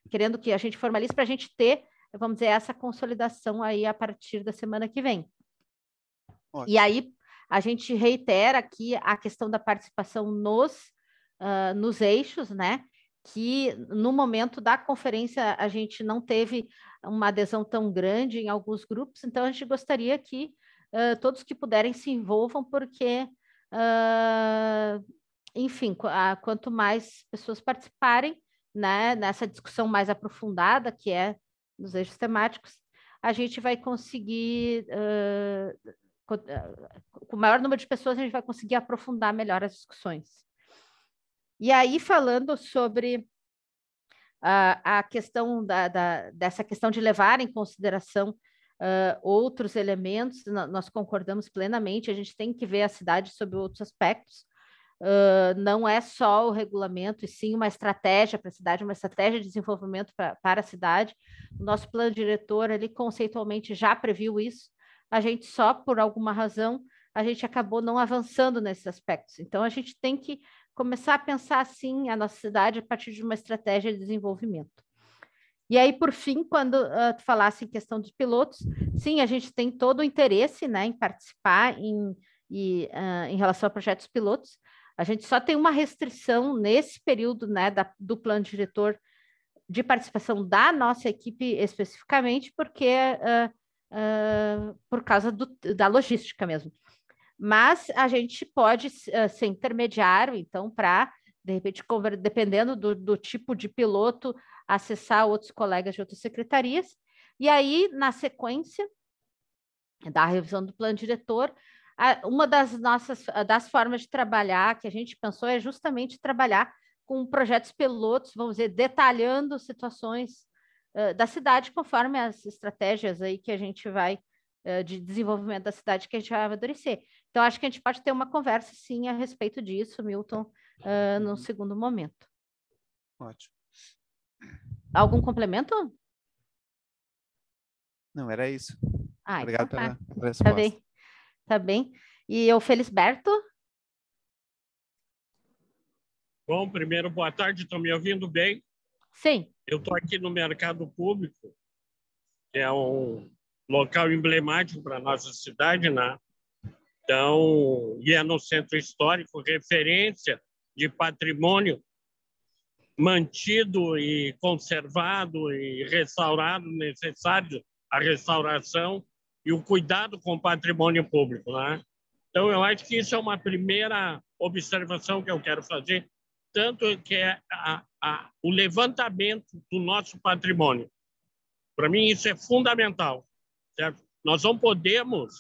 querendo que a gente formalize para a gente ter, vamos dizer, essa consolidação aí a partir da semana que vem. Ótimo. E aí a gente reitera aqui a questão da participação nos eixos, né? Que no momento da conferência a gente não teve uma adesão tão grande em alguns grupos, então a gente gostaria que todos que puderem se envolvam, porque, enfim, quanto mais pessoas participarem, né, nessa discussão mais aprofundada, que é nos eixos temáticos, a gente vai conseguir, com o maior número de pessoas, a gente vai conseguir aprofundar melhor as discussões. E aí, falando sobre a questão dessa questão de levar em consideração outros elementos, nós concordamos plenamente, a gente tem que ver a cidade sob outros aspectos. Não é só o regulamento, e sim uma estratégia para a cidade, uma estratégia de desenvolvimento para a cidade. O nosso plano diretor, ele conceitualmente já previu isso, a gente só, por alguma razão, a gente acabou não avançando nesses aspectos. Então, a gente tem que começar a pensar, assim, a nossa cidade a partir de uma estratégia de desenvolvimento. E aí, por fim, quando tu falasse em questão dos pilotos, sim, a gente tem todo o interesse, né, em participar em relação a projetos pilotos. A gente só tem uma restrição nesse período, né, do plano diretor de participação da nossa equipe especificamente, porque por causa da logística mesmo. Mas a gente pode ser intermediário, então, para, de repente, dependendo do tipo de piloto, acessar outros colegas de outras secretarias. E aí, na sequência da revisão do plano diretor, uma das formas de trabalhar que a gente pensou é justamente trabalhar com projetos pilotos, vamos dizer, detalhando situações da cidade, conforme as estratégias aí que a gente vai de desenvolvimento da cidade que a gente vai amadurecer. Então, acho que a gente pode ter uma conversa, sim, a respeito disso, Milton, no segundo momento. Ótimo. Algum complemento? Não, era isso. Obrigado então pela resposta. Tá bem. Tá bem. E o Felisberto? Bom, primeiro, boa tarde. Estão me ouvindo bem? Sim. Eu estou aqui no Mercado Público, que é um local emblemático para a nossa cidade, né? Então, e é no centro histórico, referência de patrimônio mantido e conservado e restaurado, necessário a restauração e o cuidado com o patrimônio público, né? Então, eu acho que isso é uma primeira observação que eu quero fazer, tanto que é o levantamento do nosso patrimônio. Para mim, isso é fundamental, certo? Nós não podemos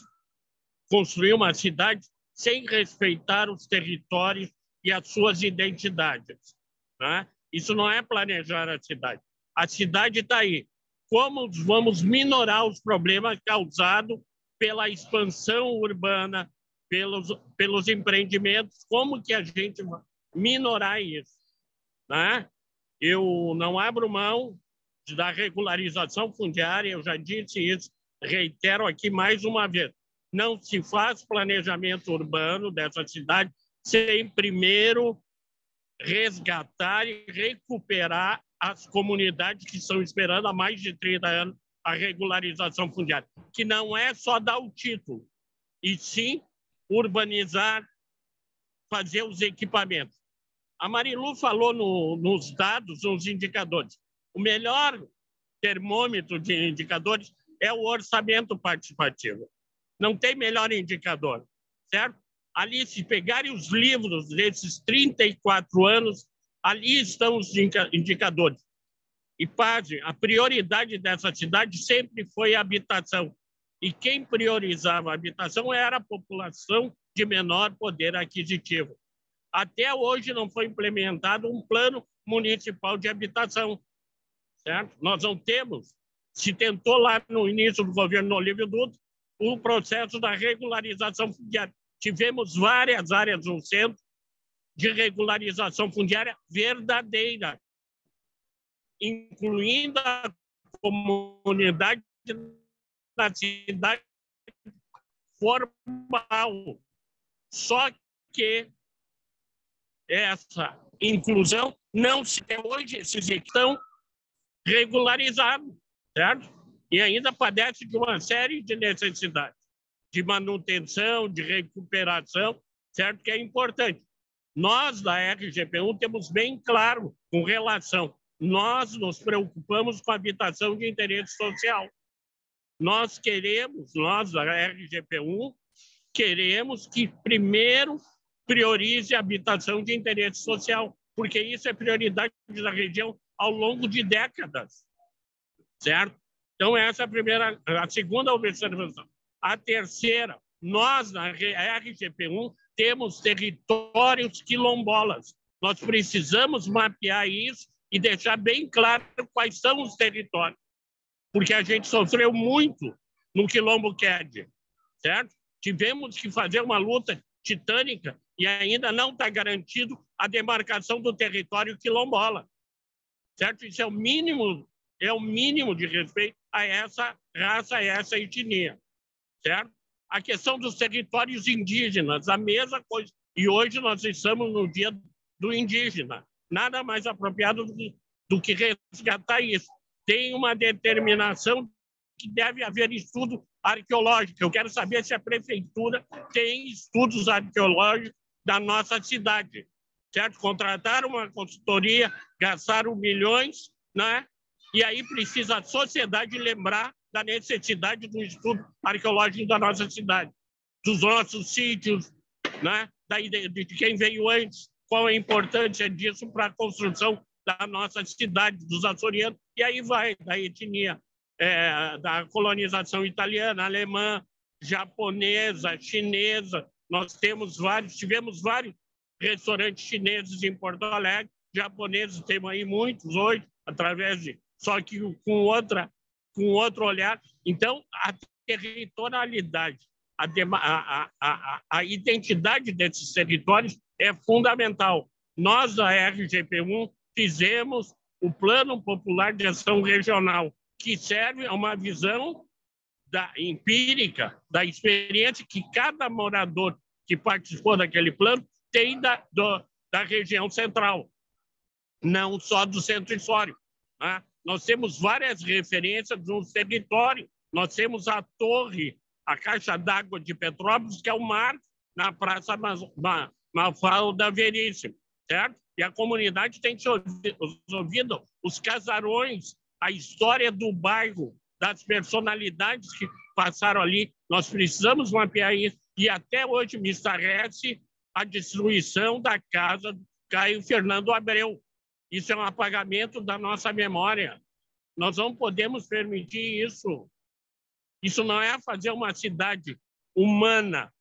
construir uma cidade sem respeitar os territórios e as suas identidades, né? Isso não é planejar a cidade. A cidade está aí. Como vamos minorar os problemas causados pela expansão urbana, pelos empreendimentos? Como que a gente vai minorar isso, né? Eu não abro mão da regularização fundiária, eu já disse isso, reitero aqui mais uma vez. Não se faz planejamento urbano dessa cidade sem primeiro resgatar e recuperar as comunidades que estão esperando há mais de 30 anos a regularização fundiária, que não é só dar o título, e sim urbanizar, fazer os equipamentos. A Marilu falou nos dados, nos indicadores. O melhor termômetro de indicadores é o orçamento participativo. Não tem melhor indicador, certo? Ali, se pegarem os livros desses 34 anos, ali estão os indicadores. E, pasme, a prioridade dessa cidade sempre foi a habitação. E quem priorizava a habitação era a população de menor poder aquisitivo. Até hoje não foi implementado um plano municipal de habitação, certo? Nós não temos. Se tentou lá no início do governo Olívio Dutra o processo da regularização fundiária. Tivemos várias áreas no centro de regularização fundiária verdadeira, incluindo a comunidade da cidade formal. Só que essa inclusão não se tem hoje, esses estão regularizados, certo? E ainda padece de uma série de necessidades de manutenção, de recuperação, certo? Que é importante. Nós, da RGP1, temos bem claro com relação. Nós nos preocupamos com a habitação de interesse social. Nós, da RGP1, queremos que primeiro priorize a habitação de interesse social, porque isso é prioridade da região ao longo de décadas, certo? Então, essa é a segunda observação. A terceira, nós, na RGP1, temos territórios quilombolas. Nós precisamos mapear isso e deixar bem claro quais são os territórios, porque a gente sofreu muito no Quilombo Qued, certo? Tivemos que fazer uma luta titânica e ainda não está garantido a demarcação do território quilombola, certo? Isso é o mínimo de respeito a essa raça, a essa etnia, certo? A questão dos territórios indígenas, a mesma coisa. E hoje nós estamos no dia do indígena. Nada mais apropriado do que resgatar isso. Tem uma determinação que deve haver estudo arqueológico. Eu quero saber se a prefeitura tem estudos arqueológicos da nossa cidade, certo? Contrataram uma consultoria, gastaram milhões, né? E aí precisa a sociedade lembrar da necessidade do estudo arqueológico da nossa cidade, dos nossos sítios, né? De quem veio antes, qual a importância disso para a construção da nossa cidade, dos açorianos, e aí vai da etnia, da colonização italiana, alemã, japonesa, chinesa. Nós tivemos vários restaurantes chineses em Porto Alegre, japoneses temos aí muitos hoje, através de, só que com outro olhar. Então, a territorialidade, a identidade desses territórios é fundamental. Nós, da RGP1, fizemos o Plano Popular de Ação Regional, que serve a uma visão empírica da experiência que cada morador que participou daquele plano tem da região central, não só do centro histórico, né? Nós temos várias referências nos territórios. Nós temos a torre, a caixa d'água de Petrópolis, que é o mar na Praça Mafalda Veríssimo. certo? E a comunidade tem que ser ouvida, os casarões, a história do bairro, das personalidades que passaram ali. Nós precisamos mapear isso. E até hoje me estarrece a destruição da casa do Caio Fernando Abreu. Isso é um apagamento da nossa memória. Nós não podemos permitir isso. Isso não é fazer uma cidade humana,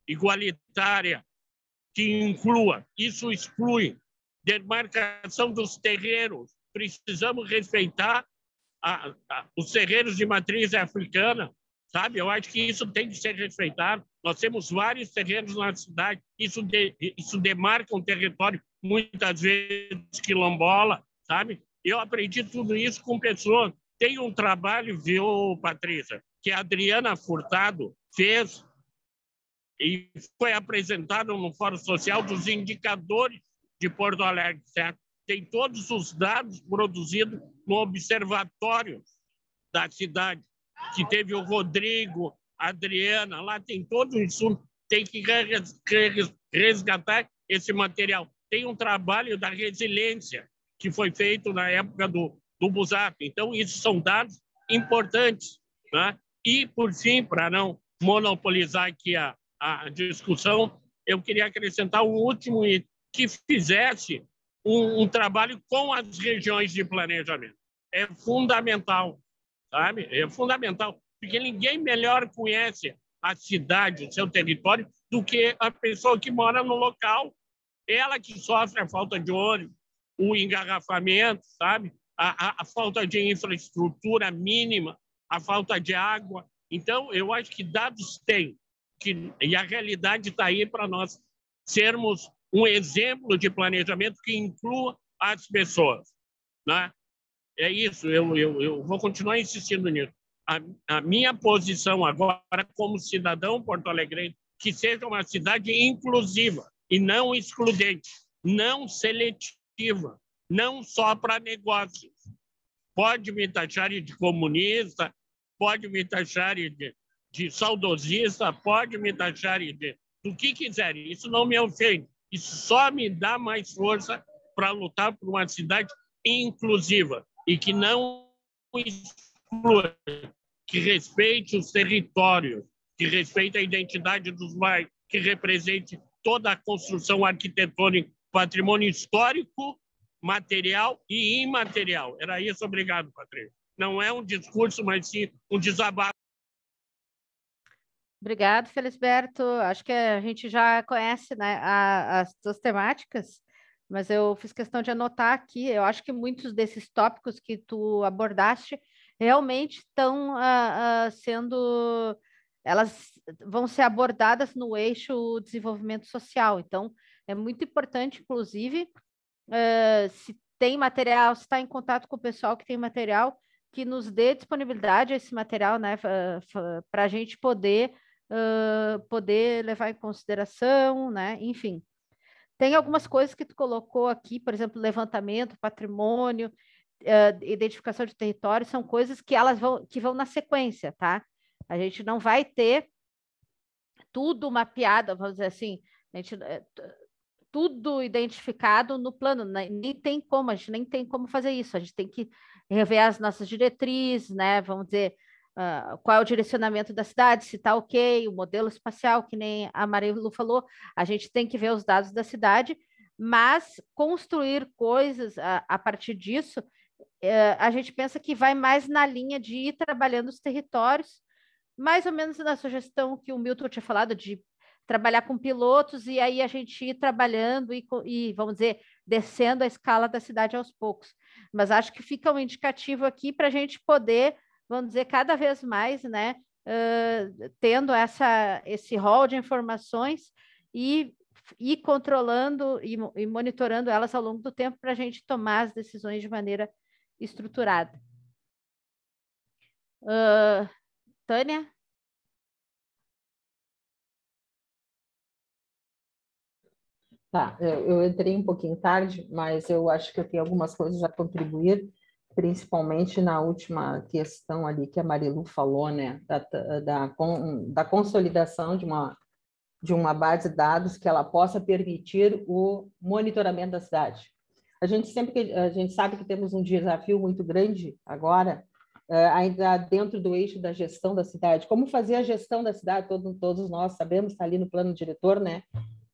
igualitária, que inclua. Isso exclui. Demarcação dos terreiros. Precisamos respeitar os terreiros de matriz africana, sabe? Eu acho que isso tem que ser respeitado. Nós temos vários terreiros na cidade. Isso demarca um território, muitas vezes quilombola, sabe? Eu aprendi tudo isso com pessoas. Tem um trabalho, viu, Patrícia, que a Adriana Furtado fez e foi apresentado no Fórum Social dos indicadores de Porto Alegre, certo? Tem todos os dados produzidos no observatório da cidade, que teve o Rodrigo, a Adriana, lá tem todo isso, tem que resgatar esse material. Tem um trabalho da resiliência que foi feito na época do Busato. Então, isso são dados importantes, né? E, por fim, para não monopolizar aqui a discussão, eu queria acrescentar um último item, que fizesse um trabalho com as regiões de planejamento. É fundamental, sabe? É fundamental, porque ninguém melhor conhece a cidade, o seu território, do que a pessoa que mora no local. Ela que sofre a falta de ônibus, o engarrafamento, sabe? A falta de infraestrutura mínima, a falta de água. Então, eu acho que dados tem, e a realidade está aí para nós sermos um exemplo de planejamento que inclua as pessoas, né? É isso, eu vou continuar insistindo nisso. A minha posição agora, como cidadão porto-alegrense, que seja uma cidade inclusiva e não excludente, não seletiva, não só para negócios. Pode me taxar de comunista, pode me taxar de saudosista, pode me taxar do que quiserem. Isso não me ofende. Isso só me dá mais força para lutar por uma cidade inclusiva e que não exclua, que respeite os territórios, que respeite a identidade dos bairros, que represente toda a construção arquitetônica, patrimônio histórico, material e imaterial. Era isso. Obrigado, Patrícia. Não é um discurso, mas sim um desabafo. Obrigado, Felisberto. Acho que a gente já conhece, né, as suas temáticas, mas eu fiz questão de anotar aqui. Eu acho que muitos desses tópicos que tu abordaste realmente estão sendo... Elas vão ser abordadas no eixo desenvolvimento social. Então, é muito importante, inclusive, se tem material, se está em contato com o pessoal que tem material, que nos dê disponibilidade a esse material, né, para a gente poder levar em consideração, né? Enfim, tem algumas coisas que tu colocou aqui, por exemplo, levantamento, patrimônio, identificação de território, são coisas que que vão na sequência, tá? A gente não vai ter tudo mapeado, vamos dizer assim, tudo identificado no plano, nem tem como, a gente nem tem como fazer isso, a gente tem que rever as nossas diretrizes, né? Vamos dizer, qual é o direcionamento da cidade, se está ok, o modelo espacial, que nem a Marilu falou, a gente tem que ver os dados da cidade, mas construir coisas a partir disso, a gente pensa que vai mais na linha de ir trabalhando os territórios, mais ou menos na sugestão que o Milton tinha falado, de trabalhar com pilotos e aí a gente ir trabalhando e, vamos dizer, descendo a escala da cidade aos poucos. Mas acho que fica um indicativo aqui para a gente poder, vamos dizer, cada vez mais, né, tendo esse rol de informações e controlando e monitorando elas ao longo do tempo para a gente tomar as decisões de maneira estruturada. Tânia? Tá, eu entrei um pouquinho tarde, mas eu acho que eu tenho algumas coisas a contribuir, principalmente na última questão ali que a Marilu falou, né, da consolidação de uma de uma base de dados que ela possa permitir o monitoramento da cidade. A gente sabe que temos um desafio muito grande agora, ainda dentro do eixo da gestão da cidade. Como fazer a gestão da cidade? Todos nós sabemos, está ali no plano diretor, né?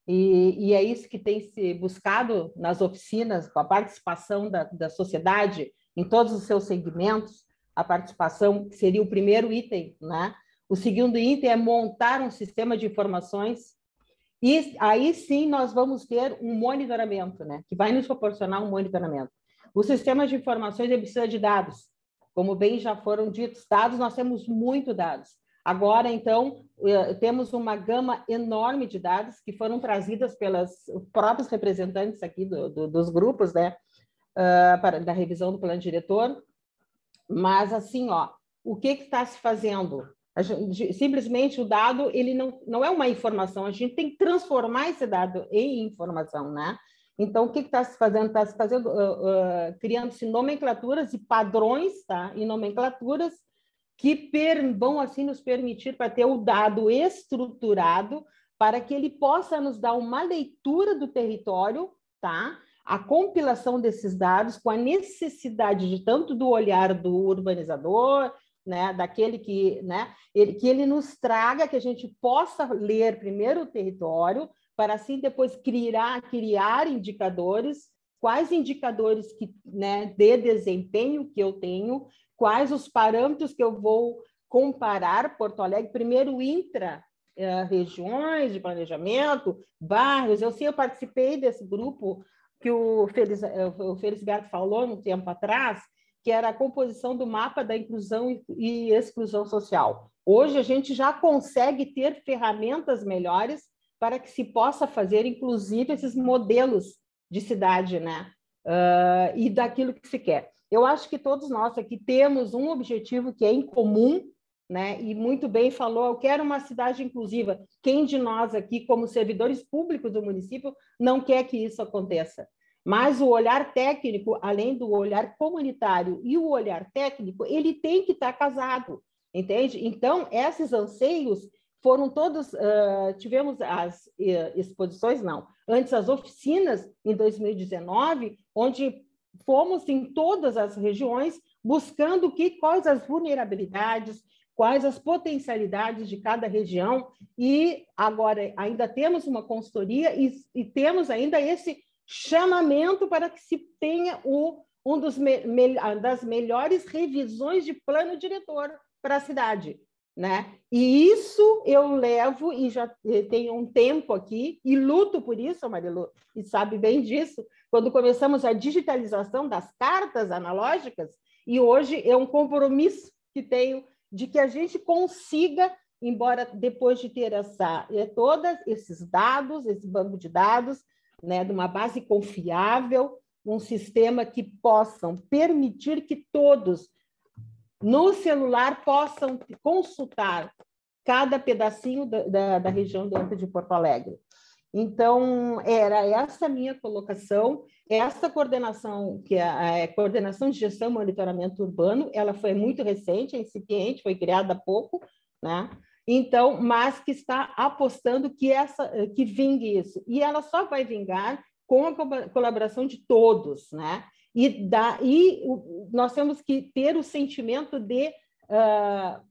E é isso que tem se buscado nas oficinas, com a participação da sociedade em todos os seus segmentos, a participação que seria o primeiro item, né? O segundo item é montar um sistema de informações e aí sim nós vamos ter um monitoramento, né? Que vai nos proporcionar um monitoramento. O sistema de informações precisa de dados, como bem já foram ditos, dados, nós temos muito dados. Agora, então, temos uma gama enorme de dados que foram trazidas pelos próprios representantes aqui dos grupos, né? Da revisão do plano diretor. Mas, assim, o que está se fazendo? Simplesmente o dado, ele não é uma informação, a gente tem que transformar esse dado em informação, né? Então, o que está se fazendo? Está se fazendo, criando-se nomenclaturas e padrões, tá? E nomenclaturas que vão, assim, nos permitir para ter o dado estruturado para que ele possa nos dar uma leitura do território, tá? A compilação desses dados com a necessidade de tanto do olhar do urbanizador, né, daquele que, né, que ele nos traga, que a gente possa ler primeiro o território, para assim depois criar indicadores, quais indicadores que, né, de desempenho que eu tenho, quais os parâmetros que eu vou comparar Porto Alegre, primeiro regiões de planejamento, bairros. Eu participei desse grupo que o Felisberto falou um tempo atrás, que era a composição do mapa da inclusão e exclusão social. Hoje a gente já consegue ter ferramentas melhores para que se possa fazer, inclusive, esses modelos de cidade, né? E daquilo que se quer. Eu acho que todos nós aqui temos um objetivo que é em comum, né? E muito bem falou, eu quero uma cidade inclusiva. Quem de nós aqui, como servidores públicos do município, não quer que isso aconteça? Mas o olhar técnico, além do olhar comunitário e o olhar técnico, ele tem que estar casado, entende? Então, esses anseios foram todos... tivemos as exposições, antes as oficinas, em 2019, onde fomos em todas as regiões buscando quais as vulnerabilidades, quais as potencialidades de cada região, e agora ainda temos uma consultoria e temos ainda esse chamamento para que se tenha das melhores revisões de plano diretor para a cidade, né? E isso eu levo, e já tenho um tempo aqui, e luto por isso, Marilu, e sabe bem disso, quando começamos a digitalização das cartas analógicas, e hoje é um compromisso que tenho de que a gente consiga, embora depois de ter todos esses dados, esse banco de dados, né, de uma base confiável, um sistema que possam permitir que todos, no celular, possam consultar cada pedacinho da região dentro de Porto Alegre. Então, era essa a minha colocação. Essa coordenação, que é a Coordenação de Gestão e Monitoramento Urbano, ela foi muito recente, é incipiente, foi criada há pouco, né? Então, mas que está apostando que vingue isso. E ela só vai vingar com a colaboração de todos, né? E nós temos que ter o sentimento de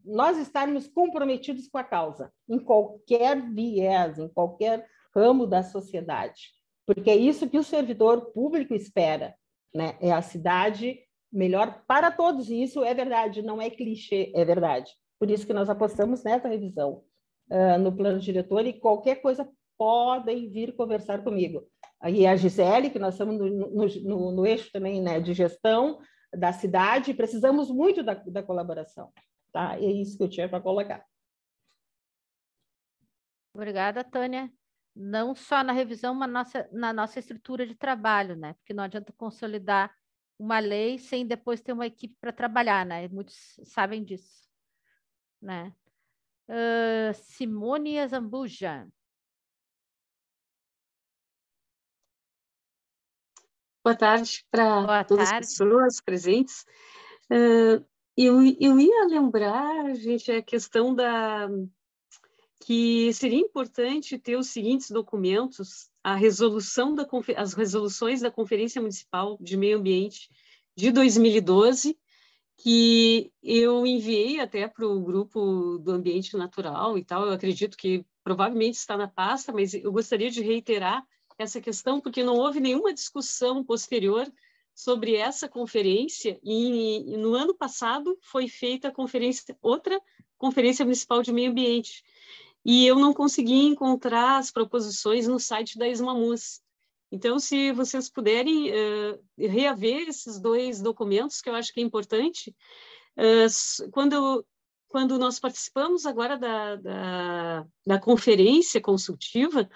nós estarmos comprometidos com a causa, em qualquer viés, em qualquer ramo da sociedade. Porque é isso que o servidor público espera, né? É a cidade melhor para todos. E isso é verdade, não é clichê, é verdade. Por isso que nós apostamos nessa revisão no plano diretor, e qualquer coisa podem vir conversar comigo. E a Gisele, que nós estamos no eixo também, né, de gestão da cidade, precisamos muito da colaboração. Tá? É isso que eu tinha para colocar. Obrigada, Tânia. Não só na revisão, mas na nossa estrutura de trabalho, né? Porque não adianta consolidar uma lei sem depois ter uma equipe para trabalhar, né? Muitos sabem disso, né? Simone Azambuja. Boa tarde para todas as pessoas presentes. Eu ia lembrar, gente, a questão que seria importante ter os seguintes documentos: as resoluções da Conferência Municipal de Meio Ambiente de 2012, que eu enviei até para o grupo do Ambiente Natural e tal. Eu acredito que provavelmente está na pasta, mas eu gostaria de reiterar essa questão, porque não houve nenhuma discussão posterior sobre essa conferência, e no ano passado foi feita outra Conferência Municipal de Meio Ambiente, e eu não consegui encontrar as proposições no site da Esmamus. Então, se vocês puderem reaver esses dois documentos, que eu acho que é importante, quando nós participamos agora da conferência consultiva,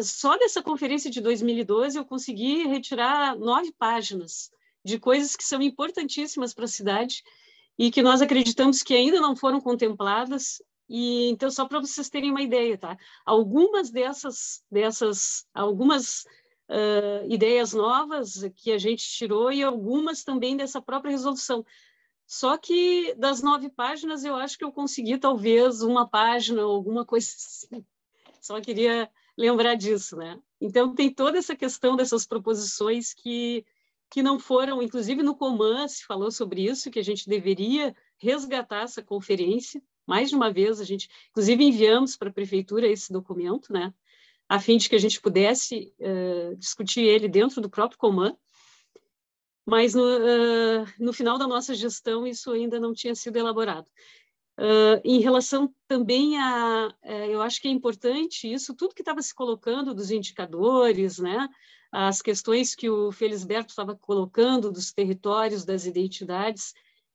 só dessa conferência de 2012 eu consegui retirar 9 páginas de coisas que são importantíssimas para a cidade e que nós acreditamos que ainda não foram contempladas. E então, só para vocês terem uma ideia, tá? Algumas ideias novas que a gente tirou, e algumas também dessa própria resolução. Só que das 9 páginas, eu acho que eu consegui talvez uma página, alguma coisa assim. Só queria lembrar disso, né? Então, tem toda essa questão dessas proposições que não foram, inclusive no Coman se falou sobre isso, que a gente deveria resgatar essa conferência. Mais de uma vez, a gente, inclusive, enviamos para a prefeitura esse documento, né? A fim de que a gente pudesse discutir ele dentro do próprio Coman. Mas no final da nossa gestão, isso ainda não tinha sido elaborado. Em relação também eu acho que é importante isso, tudo que estava se colocando dos indicadores, né? As questões que o Felisberto estava colocando dos territórios, das identidades,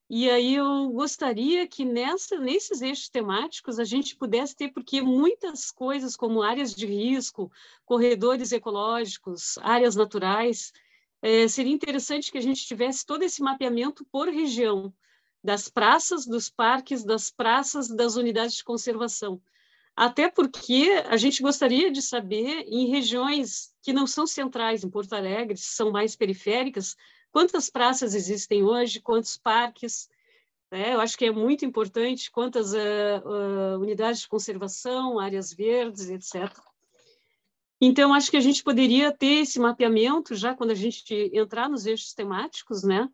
e aí eu gostaria que nesses eixos temáticos a gente pudesse ter, porque muitas coisas como áreas de risco, corredores ecológicos, áreas naturais, seria interessante que a gente tivesse todo esse mapeamento por região, das praças, dos parques, das praças, das unidades de conservação. Até porque a gente gostaria de saber, em regiões que não são centrais, em Porto Alegre, são mais periféricas, quantas praças existem hoje, quantos parques, né? Eu acho que é muito importante, quantas unidades de conservação, áreas verdes, etc. Então, acho que a gente poderia ter esse mapeamento já quando a gente entrar nos eixos temáticos, né?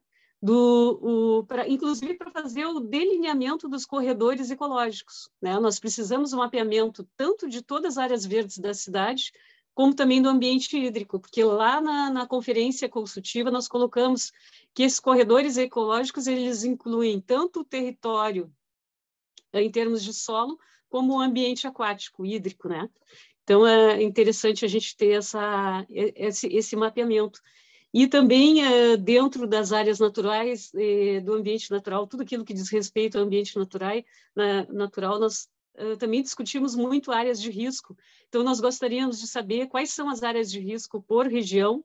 Inclusive para fazer o delineamento dos corredores ecológicos, né? Nós precisamos de um mapeamento tanto de todas as áreas verdes da cidade, como também do ambiente hídrico, porque lá na conferência consultiva nós colocamos que esses corredores ecológicos eles incluem tanto o território em termos de solo, como o ambiente aquático, hídrico, né? Então, é interessante a gente ter esse mapeamento. E também, dentro das áreas naturais, do ambiente natural, tudo aquilo que diz respeito ao ambiente natural, nós também discutimos muito áreas de risco. Então, nós gostaríamos de saber quais são as áreas de risco por região,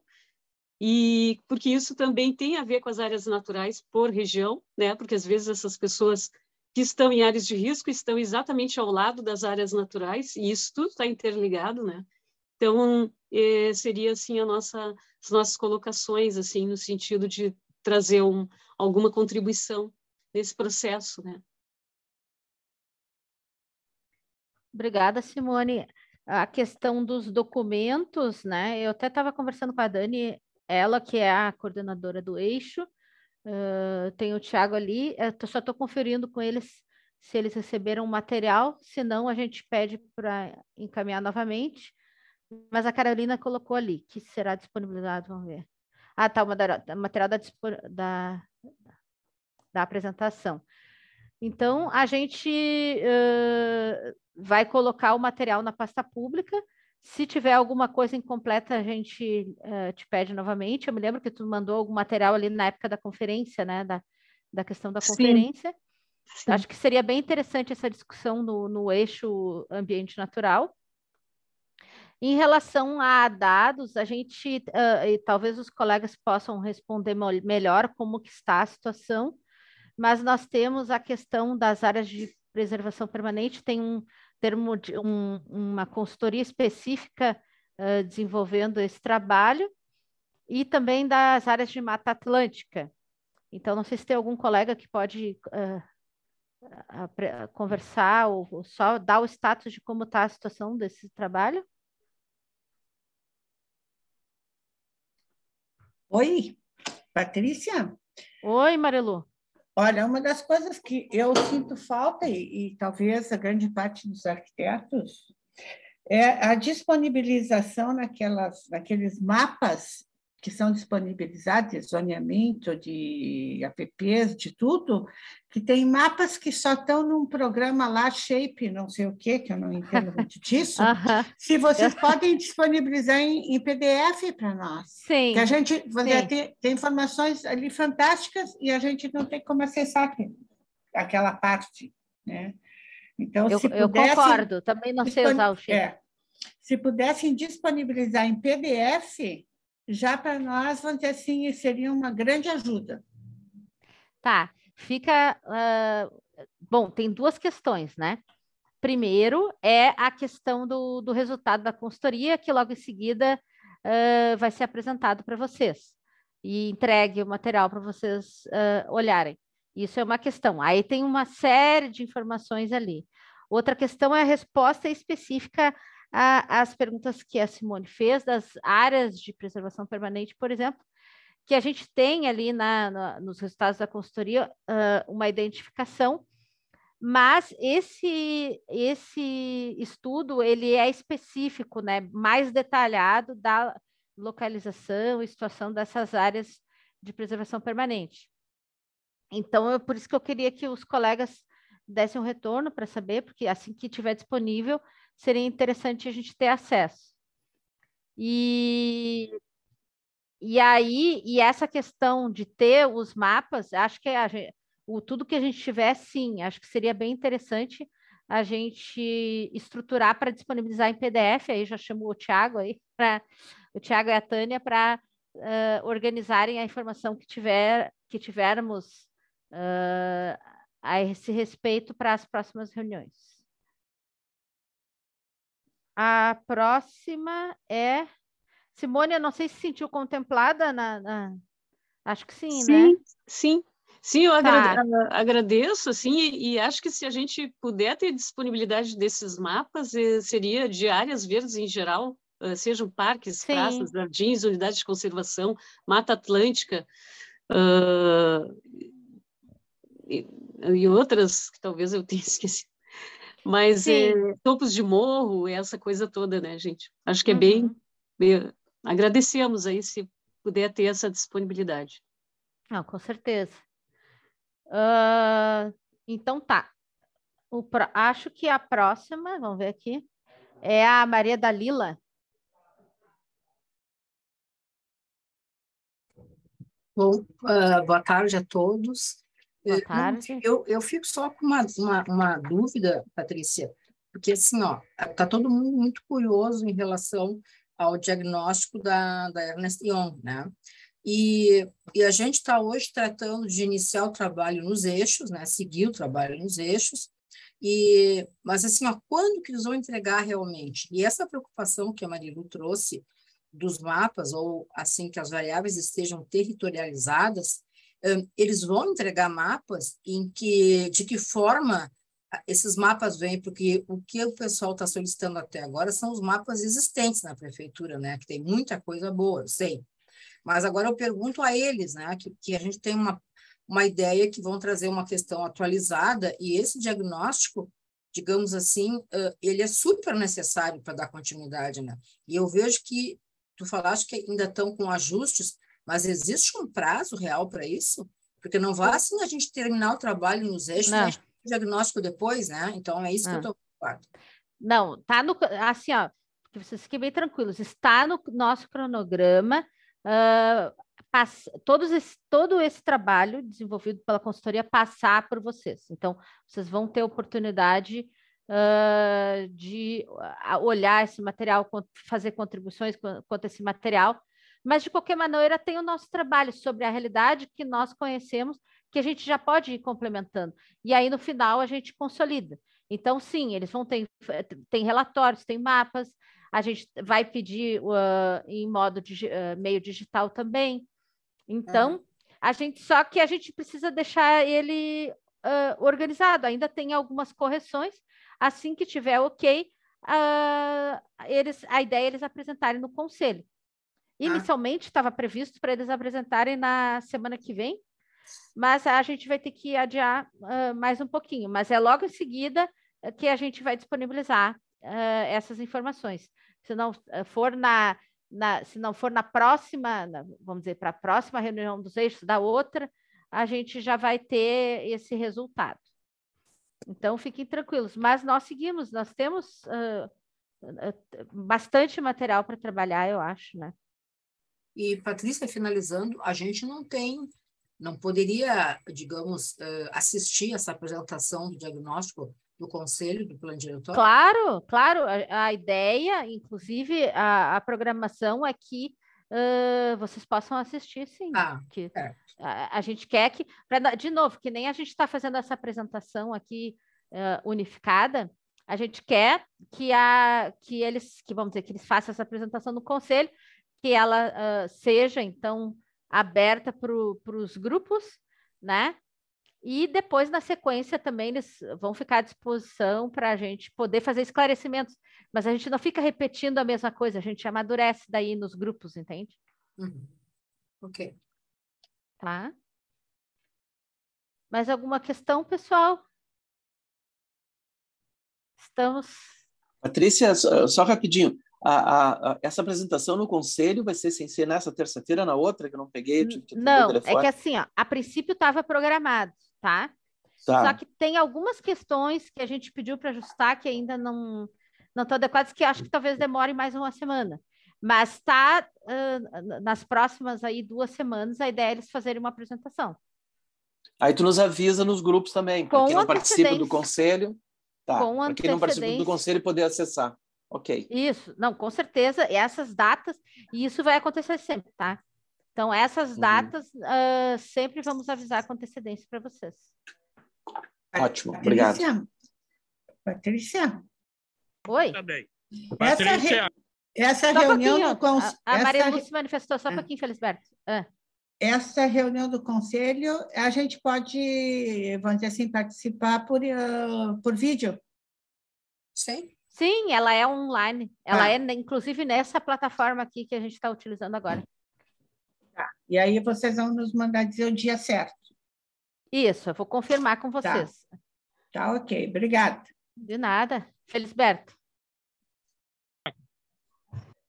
e porque isso também tem a ver com as áreas naturais por região, né? Porque às vezes essas pessoas que estão em áreas de risco estão exatamente ao lado das áreas naturais, e isso tudo está interligado, né? Então, seria assim as nossas colocações, assim, no sentido de trazer alguma contribuição nesse processo, né? Obrigada, Simone. A questão dos documentos, né? Eu até estava conversando com a Dani, ela que é a coordenadora do eixo, tem o Thiago ali, só estou conferindo com eles se eles receberam o material, senão a gente pede para encaminhar novamente, mas a Carolina colocou ali, que será disponibilizado, vamos ver. Ah, tá, o material da apresentação. Então, a gente vai colocar o material na pasta pública. Se tiver alguma coisa incompleta, a gente te pede novamente. Eu me lembro que tu mandou algum material ali na época da conferência, né? Da questão da conferência. Sim. Acho que seria bem interessante essa discussão no eixo ambiente natural. Em relação a dados, a gente, e talvez os colegas possam responder melhor como que está a situação, mas nós temos a questão das áreas de preservação permanente, tem uma consultoria específica desenvolvendo esse trabalho, e também das áreas de Mata Atlântica. Então, não sei se tem algum colega que pode conversar ou só dar o status de como está a situação desse trabalho? Oi, Patrícia? Oi, Marilu. Olha, uma das coisas que eu sinto falta, e talvez a grande parte dos arquitetos, é a disponibilização naqueles mapas que são disponibilizados, de zoneamento, de apps, de tudo, que tem mapas que só estão num programa lá, Shape, não sei o quê, que eu não entendo muito disso. Se vocês podem disponibilizar em PDF para nós. Sim. Que a gente tem informações ali fantásticas e a gente não tem como acessar aquela parte, né? Então, eu concordo, também não sei usar o Shape. Se pudessem disponibilizar em PDF, já para nós, vamos dizer assim, seria uma grande ajuda. Tá, fica... bom, tem duas questões, né? Primeiro é a questão do resultado da consultoria, que logo em seguida vai ser apresentado para vocês. E entregue o material para vocês olharem. Isso é uma questão. Aí tem uma série de informações ali. Outra questão é a resposta específica às perguntas que a Simone fez, das áreas de preservação permanente, por exemplo, que a gente tem ali nos resultados da consultoria uma identificação, mas esse estudo ele é específico, né, mais detalhado da localização e situação dessas áreas de preservação permanente. Então, por isso que eu queria que os colegas dessem um retorno para saber, porque assim que tiver disponível, seria interessante a gente ter acesso. E essa questão de ter os mapas, acho que tudo que a gente tiver, sim, acho que seria bem interessante a gente estruturar para disponibilizar em PDF, aí já chamo o Thiago aí, o Thiago e a Tânia para organizarem a informação que tivermos a esse respeito para as próximas reuniões. A próxima é... Simone, eu não sei se sentiu contemplada Acho que sim, né? Sim. Sim, eu agradeço, assim, e acho que se a gente puder ter disponibilidade desses mapas, seria de áreas verdes em geral, sejam parques, praças, jardins, unidades de conservação, Mata Atlântica, e outras que talvez eu tenha esquecido. Mas topos de morro, essa coisa toda, né, gente? Acho que é bem... Agradecemos aí se puder ter essa disponibilidade. Não, com certeza. Então tá. Acho que a próxima, vamos ver aqui, é a Maria Dalila. Bom, boa tarde a todos. Boa tarde. Eu fico só com uma dúvida, Patrícia, porque assim, ó, tá todo mundo muito curioso em relação ao diagnóstico da Ernst Young, né? E a gente está hoje tratando de iniciar o trabalho nos eixos, né? Seguir o trabalho nos eixos. Mas assim, ó, quando que eles vão entregar realmente? E essa preocupação que a Marilu trouxe dos mapas, ou assim que as variáveis estejam territorializadas, eles vão entregar mapas de que forma esses mapas vêm, porque o que o pessoal está solicitando até agora são os mapas existentes na prefeitura, né? Que tem muita coisa boa, eu sei. Mas agora eu pergunto a eles, né? Que a gente tem uma ideia que vão trazer uma questão atualizada, e esse diagnóstico, digamos assim, ele é super necessário para dar continuidade, né? E eu vejo que tu falaste que ainda estão com ajustes, mas existe um prazo real para isso? Porque não vai assim a gente terminar o trabalho nos eixos, a gente tem diagnóstico depois, né? Então é isso que eu estou preocupada. Não, tá assim, ó, que vocês fiquem bem tranquilos, está no nosso cronograma, todo esse trabalho desenvolvido pela consultoria passar por vocês. Então, vocês vão ter oportunidade de olhar esse material, fazer contribuições quanto a esse material, mas, de qualquer maneira, tem o nosso trabalho sobre a realidade que nós conhecemos, que a gente já pode ir complementando. E aí, no final, a gente consolida. Então, sim, eles vão ter relatórios, tem mapas, a gente vai pedir em modo meio digital também. Então, só que a gente precisa deixar ele organizado. Ainda tem algumas correções. Assim que tiver ok, a ideia é eles apresentarem no conselho. Inicialmente estava previsto para eles apresentarem na semana que vem, mas a gente vai ter que adiar mais um pouquinho. Mas é logo em seguida que a gente vai disponibilizar essas informações. Se não for se não for na próxima, vamos dizer, para a próxima reunião dos eixos da outra, a gente já vai ter esse resultado. Então, fiquem tranquilos. Mas nós seguimos, nós temos bastante material para trabalhar, eu acho, né? E, Patrícia, finalizando, a gente não poderia, digamos, assistir essa apresentação do diagnóstico do Conselho, do Plano Diretor? Claro, claro. A ideia, inclusive, a programação é que vocês possam assistir, sim. A gente quer que, de novo, que nem a gente está fazendo essa apresentação aqui unificada, a gente quer que eles façam essa apresentação no Conselho, que ela seja, então, aberta para os grupos, né? E depois, na sequência, também eles vão ficar à disposição para a gente poder fazer esclarecimentos. Mas a gente não fica repetindo a mesma coisa, a gente amadurece daí nos grupos, entende? Ok. Tá? Mais alguma questão, pessoal? Estamos... Patrícia, só rapidinho. Essa apresentação no Conselho vai ser sem ser nessa terça-feira, na outra, que eu não peguei? Não, é que assim, ó, a princípio estava programado, tá? Só que tem algumas questões que a gente pediu para ajustar que ainda não estão adequadas, que acho que talvez demore mais uma semana. Mas está nas próximas aí 2 semanas, a ideia é eles fazerem uma apresentação. Aí tu nos avisa nos grupos também, para quem não participa do Conselho. Tá, para quem não participa do Conselho poder acessar. Ok. Isso, não, com certeza, essas datas, e isso vai acontecer sempre, tá? Então, essas datas, sempre vamos avisar com antecedência para vocês. Ótimo, obrigado. Patrícia? Oi? Também. Essa reunião do Conselho... A Maria Lúcia se manifestou só um pouquinho, Felisberto. Essa reunião do Conselho, a gente pode, vamos dizer assim, participar por vídeo? Sim. Sim, ela é online. Ela é, inclusive, nessa plataforma aqui que a gente está utilizando agora. Tá. E aí vocês vão nos mandar dizer o dia certo. Isso, eu vou confirmar com vocês. Tá, ok. Obrigada. De nada. Felisberto.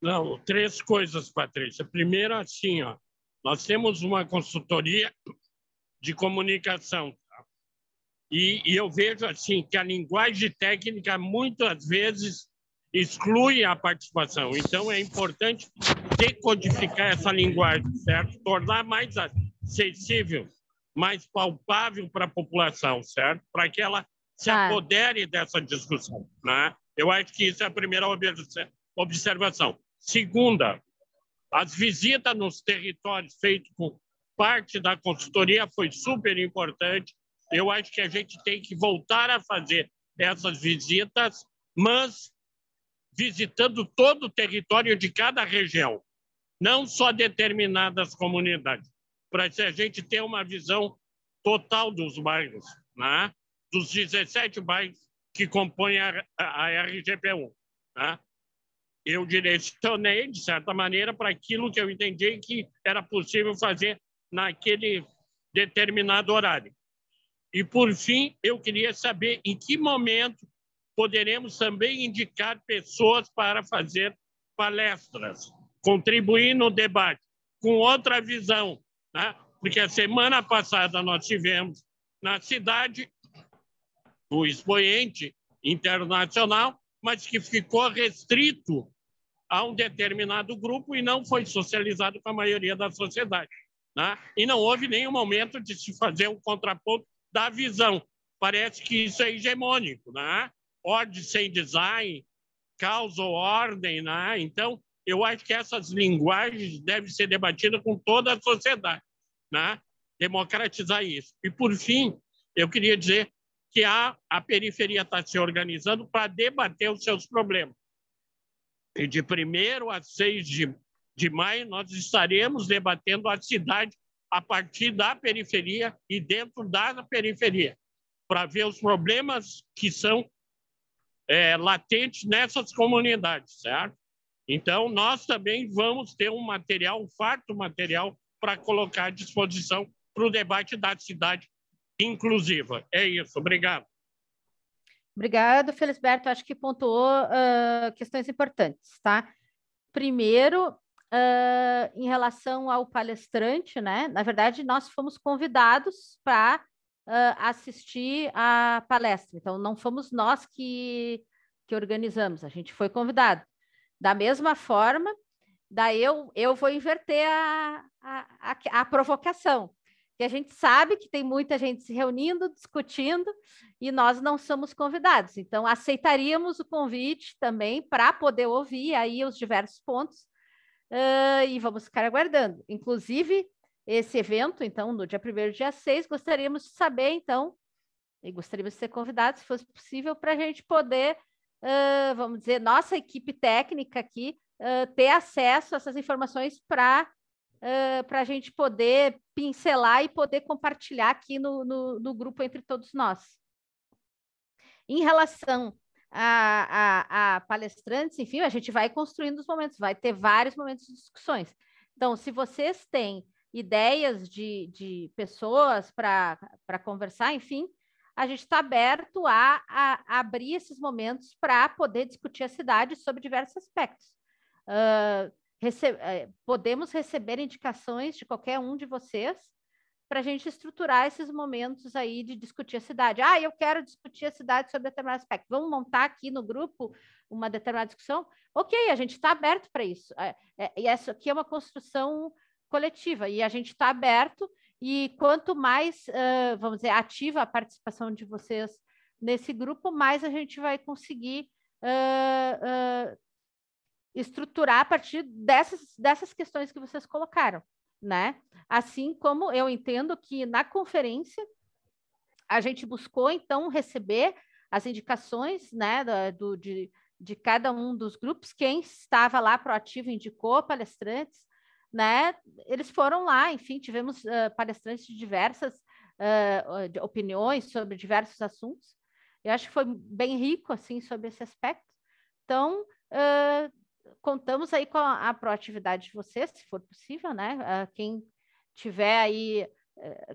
Não, 3 coisas, Patrícia. Primeiro, assim, ó, nós temos uma consultoria de comunicação. E eu vejo assim que a linguagem técnica muitas vezes exclui a participação. Então, é importante decodificar essa linguagem, certo? Tornar mais acessível, mais palpável para a população, certo? Para que ela se apodere dessa discussão, né? Eu acho que isso é a primeira observação. Segunda, as visitas nos territórios feitas com parte da consultoria foi super importante. Eu acho que a gente tem que voltar a fazer essas visitas, mas visitando todo o território de cada região, não só determinadas comunidades, para a gente ter uma visão total dos bairros, né? Dos 17 bairros que compõem a RGP1. Né? Eu direcionei, de certa maneira, para aquilo que eu entendi que era possível fazer naquele determinado horário. E, por fim, eu queria saber em que momento poderemos também indicar pessoas para fazer palestras, contribuir no debate, com outra visão, né? Porque a semana passada nós tivemos na cidade o expoente internacional, mas que ficou restrito a um determinado grupo e não foi socializado com a maioria da sociedade. Né? E não houve nenhum momento de se fazer um contraponto da visão. Parece que isso é hegemônico, né? Ordem sem design, caos ou ordem, né? Então, eu acho que essas linguagens devem ser debatidas com toda a sociedade, né? Democratizar isso. E, por fim, eu queria dizer que a periferia está se organizando para debater os seus problemas. E de 1º a 6 de maio, nós estaremos debatendo a cidade a partir da periferia e dentro da periferia. para ver os problemas que são latentes nessas comunidades, certo? Então, nós também vamos ter um material, um farto material, para colocar à disposição para o debate da cidade inclusiva. É isso, obrigado. Obrigado, Felisberto. Acho que pontuou questões importantes, tá? Primeiro, em relação ao palestrante, né? Na verdade, nós fomos convidados para assistir a palestra. Então, não fomos nós que organizamos, a gente foi convidado. Da mesma forma, daí eu vou inverter a provocação, que a gente sabe que tem muita gente se reunindo, discutindo, e nós não somos convidados. Então, aceitaríamos o convite também para poder ouvir aí os diversos pontos, e vamos ficar aguardando. Inclusive, esse evento, então, no dia 1º e dia 6, gostaríamos de saber, então, e gostaríamos de ser convidados, se fosse possível, para a gente poder, vamos dizer, nossa equipe técnica aqui, ter acesso a essas informações para a gente poder pincelar e poder compartilhar aqui no grupo entre todos nós. Em relação a palestrantes, enfim, a gente vai construindo os momentos, vai ter vários momentos de discussões. Então, se vocês têm ideias de pessoas para conversar, enfim, a gente está aberto a abrir esses momentos para poder discutir a cidade sobre diversos aspectos. Podemos receber indicações de qualquer um de vocês para a gente estruturar esses momentos aí de discutir a cidade. Eu quero discutir a cidade sobre determinado aspecto. Vamos montar aqui no grupo uma determinada discussão? Ok, a gente está aberto para isso. E essa aqui é uma construção coletiva, e a gente está aberto, e quanto mais, vamos dizer, ativa a participação de vocês nesse grupo, mais a gente vai conseguir estruturar a partir dessas questões que vocês colocaram, né? Assim como eu entendo que na conferência a gente buscou, então, receber as indicações, né, de cada um dos grupos. Quem estava lá proativo indicou palestrantes, né? Eles foram lá, enfim, tivemos palestrantes de diversas opiniões sobre diversos assuntos. Eu acho que foi bem rico, assim, sobre esse aspecto. Então, contamos aí com a proatividade de vocês, se for possível, né? Quem tiver aí,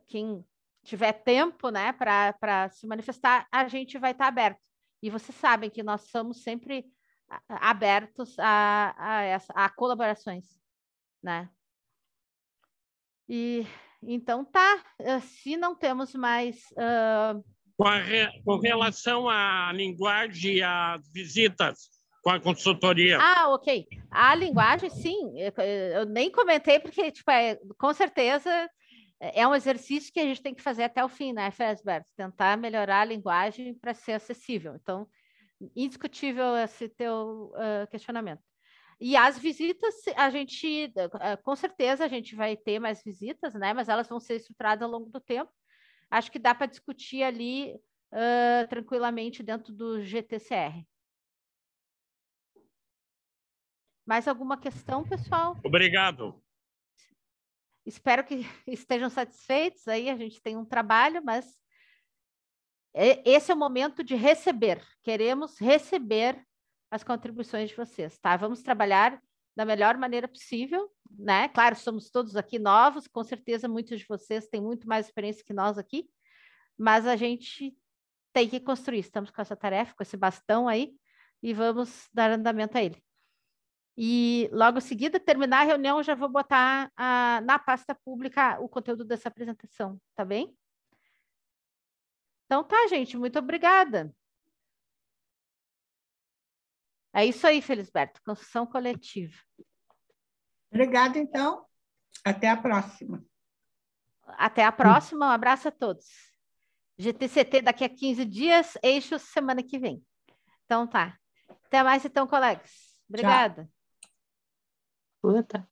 quem tiver tempo, né, para se manifestar, a gente vai estar aberto. E vocês sabem que nós somos sempre abertos a colaborações, né? E então tá, se não temos mais... Com relação à linguagem e às visitas com a consultoria. Ok. A linguagem, sim, eu nem comentei, porque, tipo, com certeza é um exercício que a gente tem que fazer até o fim, né, Felisberto? Tentar melhorar a linguagem para ser acessível. Então, indiscutível esse teu questionamento. E as visitas, a gente, com certeza, a gente vai ter mais visitas, né? Mas elas vão ser estruturadas ao longo do tempo. Acho que dá para discutir ali tranquilamente dentro do GTCR. Mais alguma questão, pessoal? Obrigado. Espero que estejam satisfeitos. Aí a gente tem um trabalho, mas esse é o momento de receber. Queremos receber as contribuições de vocês, tá? Vamos trabalhar da melhor maneira possível, né? Claro, somos todos aqui novos, com certeza muitos de vocês têm muito mais experiência que nós aqui, mas a gente tem que construir. Estamos com essa tarefa, com esse bastão aí, e vamos dar andamento a ele. E logo em seguida, terminar a reunião, eu já vou botar na pasta pública o conteúdo dessa apresentação, tá bem? Então tá, gente, muito obrigada. É isso aí, Felisberto, construção coletiva. Obrigada, então. Até a próxima. Até a próxima, um abraço a todos. GTCT daqui a 15 dias, eixos semana que vem. Então tá. Até mais então, colegas. Obrigada. Boa tarde.